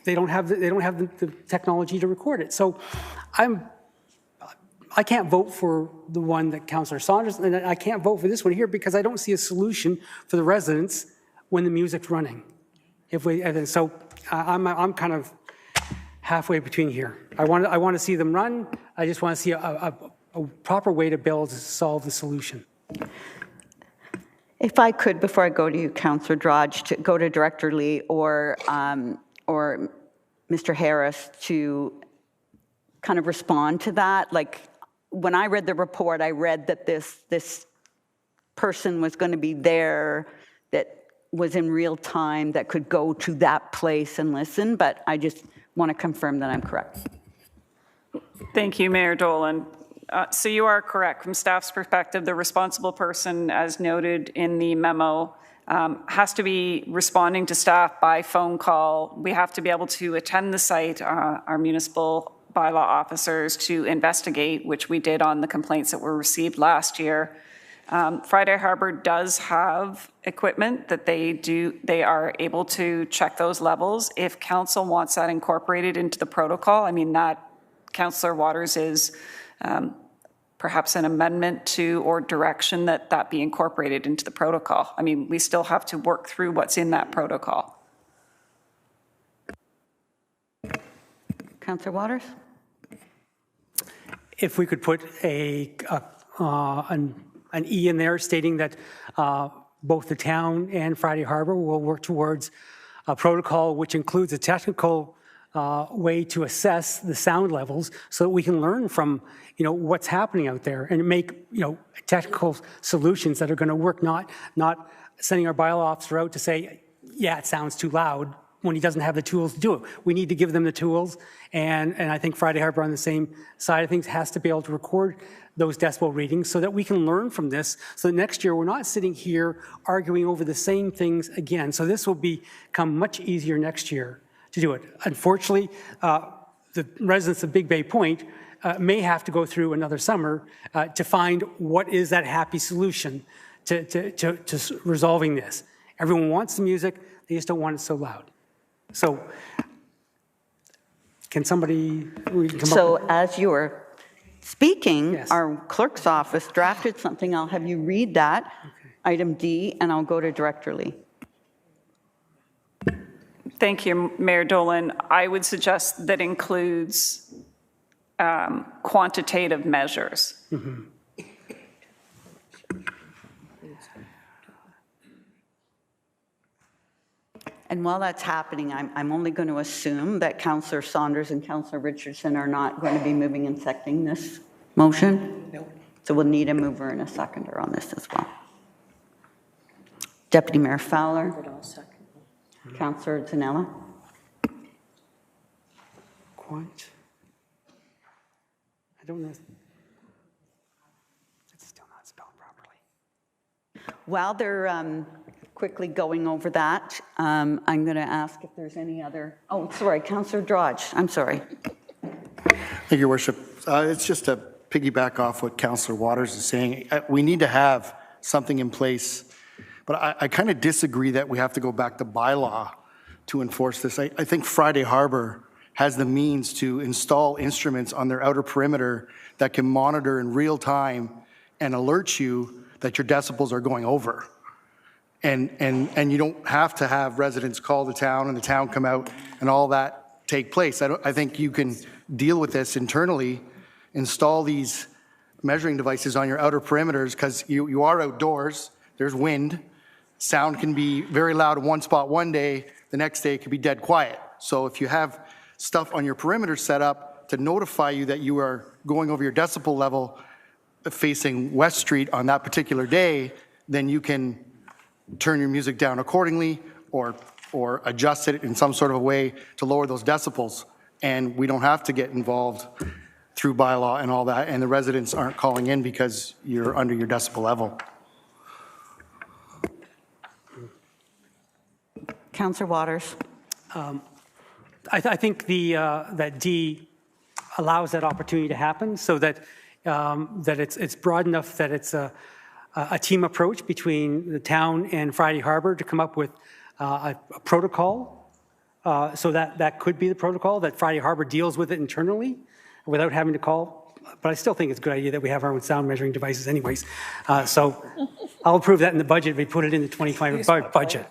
They don't have the technology to record it. So I can't vote for the one that Councillor Saunders, and I can't vote for this one here because I don't see a solution for the residents when the music's running. So I'm kind of halfway between here. I want to see them run. I just want to see a proper way to build to solve the solution. If I could, before I go to you, Councillor Drodge, to go to Director Lee or Mr. Harris to kind of respond to that. Like, when I read the report, I read that this person was going to be there, that was in real time, that could go to that place and listen, but I just want to confirm that I'm correct. Thank you, Mayor Dolan. So you are correct. From staff's perspective, the responsible person, as noted in the memo, has to be responding to staff by phone call. We have to be able to attend the site, our municipal bylaw officers, to investigate, which we did on the complaints that were received last year. Friday Harbour does have equipment that they are able to check those levels. If council wants that incorporated into the protocol, I mean, that Councillor Waters is perhaps an amendment to or direction that be incorporated into the protocol. I mean, we still have to work through what's in that protocol. Councillor Waters? If we could put an E in there stating that both the town and Friday Harbour will work towards a protocol which includes a technical way to assess the sound levels so that we can learn from what's happening out there and make technical solutions that are going to work, not sending our bylaw officer out to say, yeah, it sounds too loud, when he doesn't have the tools to do it. We need to give them the tools, and I think Friday Harbour, on the same side of things, has to be able to record those decibel readings so that we can learn from this, so that next year we're not sitting here arguing over the same things again. So this will become much easier next year to do it. Unfortunately, the residents of Big Bay Point may have to go through another summer to find what is that happy solution to resolving this. Everyone wants the music, they just don't want it so loud. So, can somebody... as you were speaking, yes. Our clerk's office drafted something. I'll have you read that, okay. Item D, and I'll go to Director Lee. Thank you, Mayor Dolan. I would suggest that includes quantitative measures. Mm-hmm. And while that's happening, I'm only going to assume that Councillor Saunders and Councillor Richardson are not going to be moving and seconding this motion. No. So we'll need a mover and a seconder on this as well. Deputy Mayor Fowler. Councillor Zanella. Quite. I don't know. It's still not spelled properly. While they're quickly going over that, I'm going to ask if there's any other... Oh, sorry, Councillor Drodge. I'm sorry. Thank you, Your Worship. It's just to piggyback off what Councillor Waters is saying. We need to have something in place, but I kind of disagree that we have to go back to bylaw to enforce this. I think Friday Harbour has the means to install instruments on their outer perimeter that can monitor in real time and alert you that your decibels are going over. And you don't have to have residents call the town and the town come out and all that take place. I think you can deal with this internally, install these measuring devices on your outer perimeters, because you are outdoors, there's wind, sound can be very loud in one spot one day, the next day it could be dead quiet. So if you have stuff on your perimeter set up to notify you that you are going over your decibel level facing West Street on that particular day, then you can turn your music down accordingly or adjust it in some sort of a way to lower those decibels. And we don't have to get involved through bylaw and all that, and the residents aren't calling in because you're under your decibel level. Councillor Waters. I think that D allows that opportunity to happen, so that it's broad enough that it's a team approach between the town and Friday Harbour to come up with a protocol. So that could be the protocol, that Friday Harbour deals with it internally without having to call. But I still think it's a good idea that we have our own sound measuring devices anyways. So I'll approve that in the budget. We put it in the 2025 budget.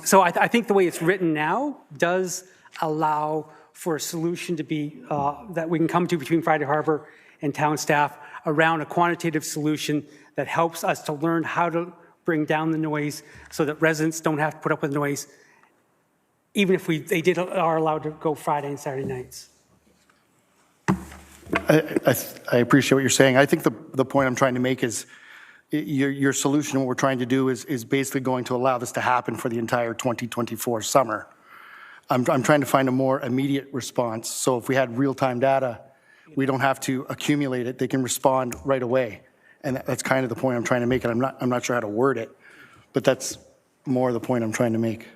So I think the way it's written now does allow for a solution to be, that we can come to between Friday Harbour and town staff around a quantitative solution that helps us to learn how to bring down the noise so that residents don't have to put up with noise, even if they are allowed to go Friday and Saturday nights. I appreciate what you're saying. I think the point I'm trying to make is your solution, what we're trying to do is basically going to allow this to happen for the entire 2024 summer. I'm trying to find a more immediate response. So if we had real-time data, we don't have to accumulate it. They can respond right away. And that's kind of the point I'm trying to make. And I'm not sure how to word it, but that's more the point I'm trying to make.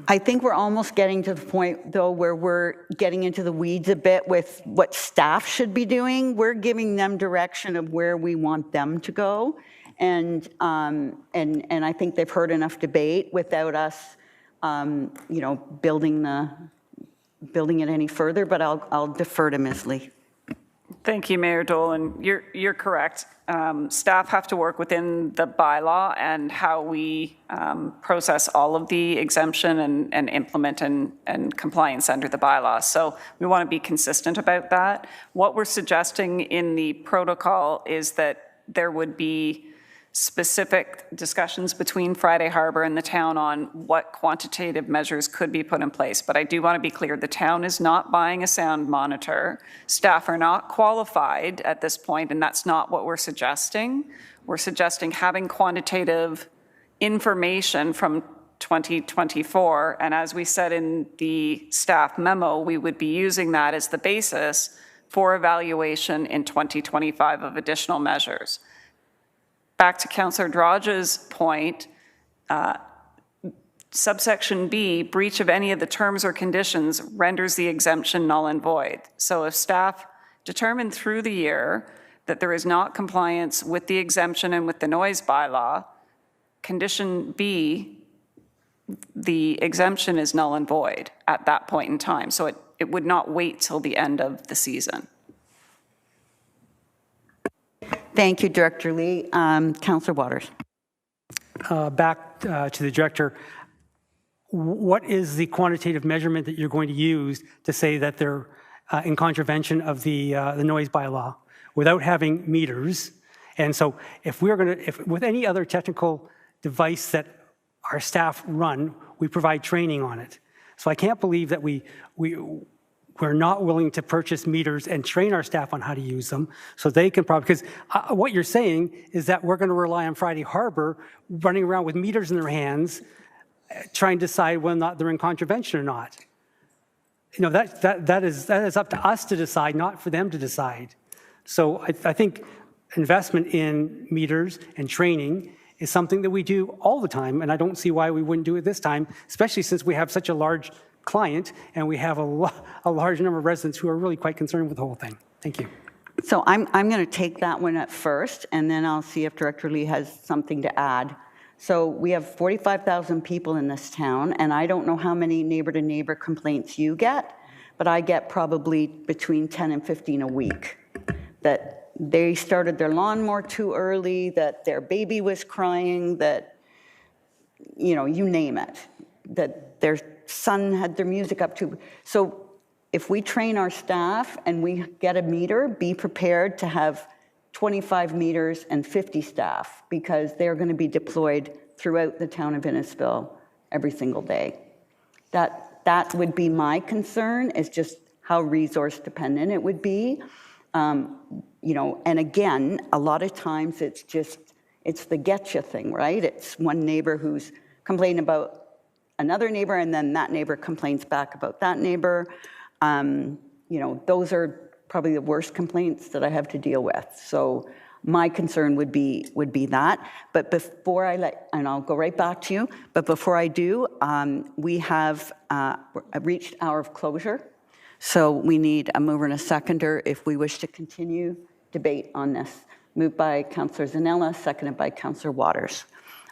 I think we're almost getting to the point, though, where we're getting into the weeds a bit with what staff should be doing. We're giving them direction of where we want them to go. And I think they've heard enough debate without us, building it any further, but I'll defer to Ms. Lee. Thank you, Mayor Dolan. You're correct. Staff have to work within the bylaw and how we process all of the exemption and implement and compliance under the bylaw. So we want to be consistent about that. What we're suggesting in the protocol is that there would be specific discussions between Friday Harbour and the town on what quantitative measures could be put in place. But I do want to be clear, the town is not buying a sound monitor. Staff are not qualified at this point, and that's not what we're suggesting. We're suggesting having quantitative information from 2024, and as we said in the staff memo, we would be using that as the basis for evaluation in 2025 of additional measures. Back to Councillor Drodge's point, subsection B, breach of any of the terms or conditions renders the exemption null and void. So if staff determine through the year that there is not compliance with the exemption and with the noise bylaw, condition B, the exemption is null and void at that point in time. So it would not wait till the end of the season. Thank you, Director Lee. Councillor Waters. Back to the director, what is the quantitative measurement that you're going to use to say that they're in contravention of the noise bylaw without having meters? And so if we're going to, with any other technical device that our staff run, we provide training on it. So I can't believe that we're not willing to purchase meters and train our staff on how to use them so they can probably, because what you're saying is that we're going to rely on Friday Harbour running around with meters in their hands trying to decide whether or not they're in contravention or not. That is up to us to decide, not for them to decide. So I think investment in meters and training is something that we do all the time, and I don't see why we wouldn't do it this time, especially since we have such a large client and we have a large number of residents who are really quite concerned with the whole thing. Thank you. So I'm going to take that one at first, and then I'll see if Director Lee has something to add. So we have 45,000 people in this town, and I don't know how many neighbor-to-neighbor complaints you get, but I get probably between 10 and 15 a week that they started their lawnmower too early, that their baby was crying, that, you name it, that son had their music up too. So if we train our staff and we get a meter, be prepared to have 25 meters and 50 staff, because they're going to be deployed throughout the town of Innisfil every single day. That would be my concern, is just how resource dependent it would be. You know, and again, a lot of times it's the getcha thing, right? It's one neighbor who's complaining about another neighbor, and then that neighbor complains back about that neighbor. You know, those are probably the worst complaints that I have to deal with. So my concern would be that. But before and I'll go right back to you, but before I do, we have reached hour of closure. So we need a mover and a seconder if we wish to continue debate on this. Moved by Councillor Zanella, seconded by Councillor Waters.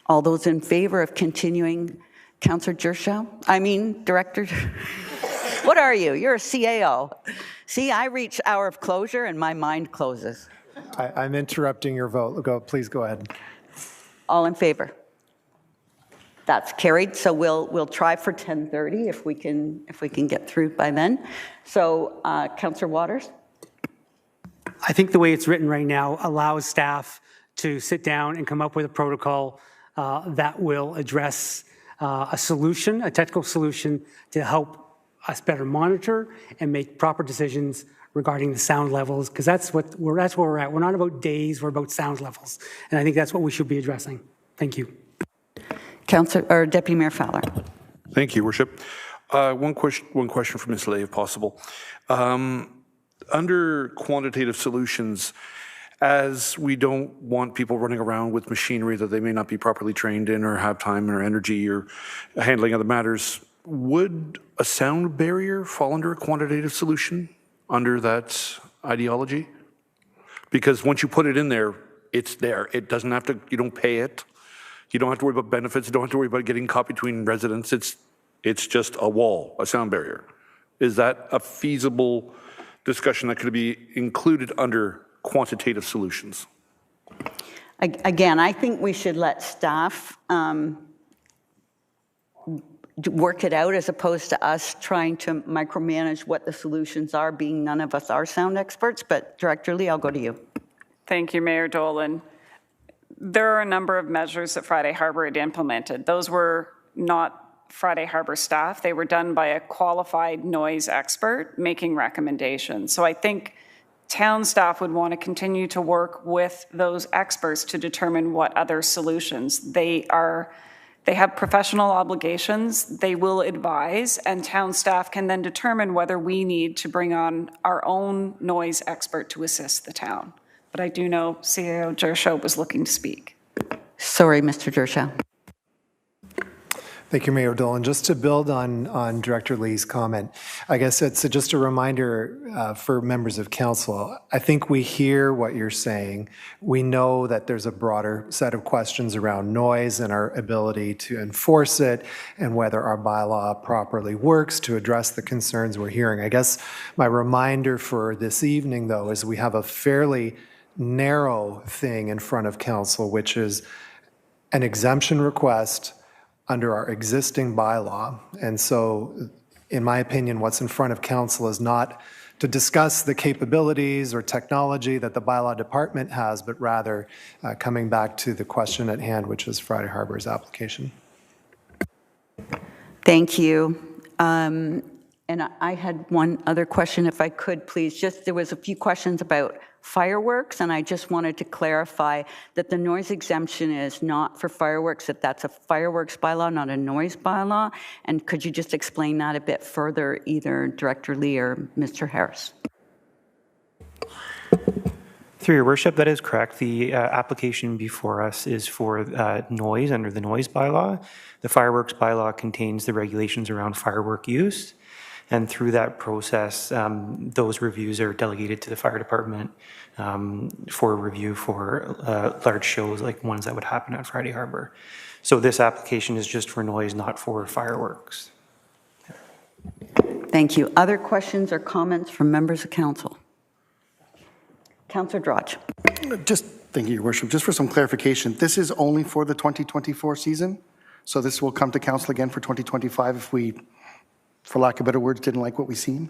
All those in favor of continuing, Councillor Director, what are you? You're a CAO. See, I reach hour of closure and my mind closes. I'm interrupting your vote. Please go ahead. All in favor? That's carried. So we'll try for 10:30 if we can get through by then. So, Councillor Waters. I think the way it's written right now allows staff to sit down and come up with a protocol that will address a solution, a technical solution, to help us better monitor and make proper decisions regarding the sound levels, because that's where we're at. We're not about days, we're about sound levels. And I think that's what we should be addressing. Thank you. Deputy Mayor Fowler. Thank you, Worship. One question for Ms. Lay, if possible. Under quantitative solutions, as we don't want people running around with machinery that they may not be properly trained in or have time or energy or handling other matters, would a sound barrier fall under a quantitative solution under that ideology? Because once you put it in there, it's there. It doesn't have to, you don't pay it. You don't have to worry about benefits. You don't have to worry about getting caught between residents. It's just a wall, a sound barrier. Is that a feasible discussion that could be included under quantitative solutions? Again, I think we should let staff work it out, as opposed to us trying to micromanage what the solutions are, being none of us are sound experts. But Director Lee, I'll go to you. Thank you, Mayor Dolan. There are a number of measures that Friday Harbour had implemented. Those were not Friday Harbour staff. They were done by a qualified noise expert making recommendations. So I think town staff would want to continue to work with those experts to determine what other solutions. They have professional obligations. They will advise, and town staff can then determine whether we need to bring on our own noise expert to assist the town. But I do know CAO Gershow was looking to speak. Sorry, Mr. Gershow. Thank you, Mayor Dolan. Just to build on Director Lee's comment, I guess it's just a reminder for members of council. I think we hear what you're saying. We know that there's a broader set of questions around noise and our ability to enforce it, and whether our bylaw properly works to address the concerns we're hearing. I guess my reminder for this evening, though, is we have a fairly narrow thing in front of council, which is an exemption request under our existing bylaw. And so, in my opinion, what's in front of council is not to discuss the capabilities or technology that the bylaw department has, but rather coming back to the question at hand, which is Friday Harbour's application. Thank you. And I had one other question, if I could, please. There was a few questions about fireworks, and I just wanted to clarify that the noise exemption is not for fireworks, that's a fireworks bylaw, not a noise bylaw. And could you just explain that a bit further, either Director Lee or Mr. Harris? Through your worship, that is correct. The application before us is for noise under the noise bylaw. The fireworks bylaw contains the regulations around firework use. And through that process, those reviews are delegated to the fire department for review for large shows like ones that would happen at Friday Harbour. So this application is just for noise, not for fireworks. Thank you. Other questions or comments from members of council? Councillor Drodge. Thank you, Your Worship. Just for some clarification, this is only for the 2024 season? So this will come to council again for 2025 if we for lack of better words, didn't like what we seen?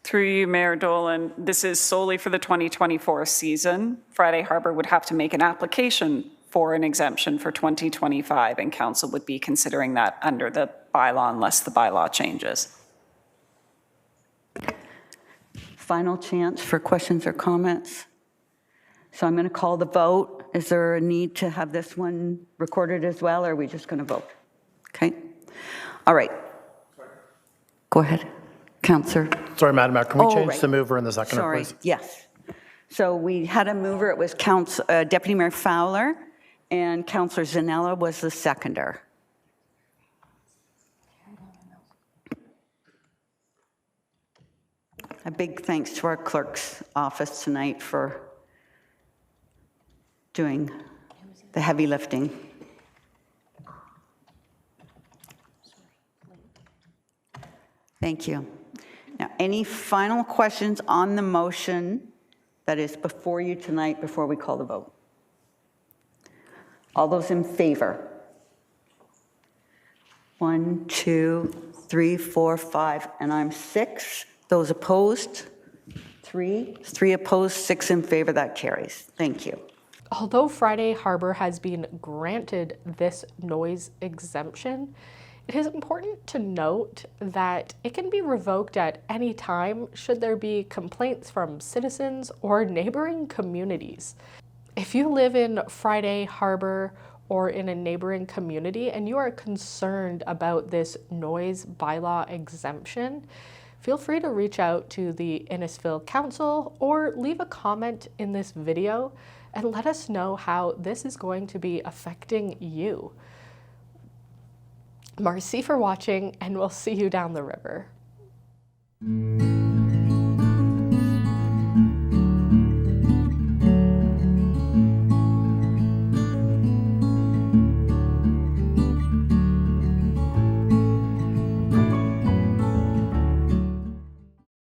Through you, Mayor Dolan, this is solely for the 2024 season. Friday Harbour would have to make an application for an exemption for 2025, and council would be considering that under the bylaw unless the bylaw changes. Final chance for questions or comments. So I'm going to call the vote. Is there a need to have this one recorded as well, or are we just going to vote? Okay. All right. Go ahead, Councillor. Sorry, Madam Mayor, can we change the mover and the seconder, Sorry, please? yes. So we had a mover, it was Deputy Mayor Fowler, and Councillor Zanella was the seconder. A big thanks to our clerk's office tonight for doing the heavy lifting. Thank you. Now, any final questions on the motion that is before you tonight before we call the vote? All those in favor? 1, 2, 3, 4, 5, and I'm 6. Those opposed? 3. 3 opposed, 6 in favor. That carries. Thank you. Although Friday Harbour has been granted this noise exemption, it is important to note that it can be revoked at any time should there be complaints from citizens or neighboring communities. If you live in Friday Harbour or in a neighboring community and you are concerned about this noise bylaw exemption, feel free to reach out to the Innisfil Council or leave a comment in this video and let us know how this is going to be affecting you. Merci for watching, and we'll see you down the river.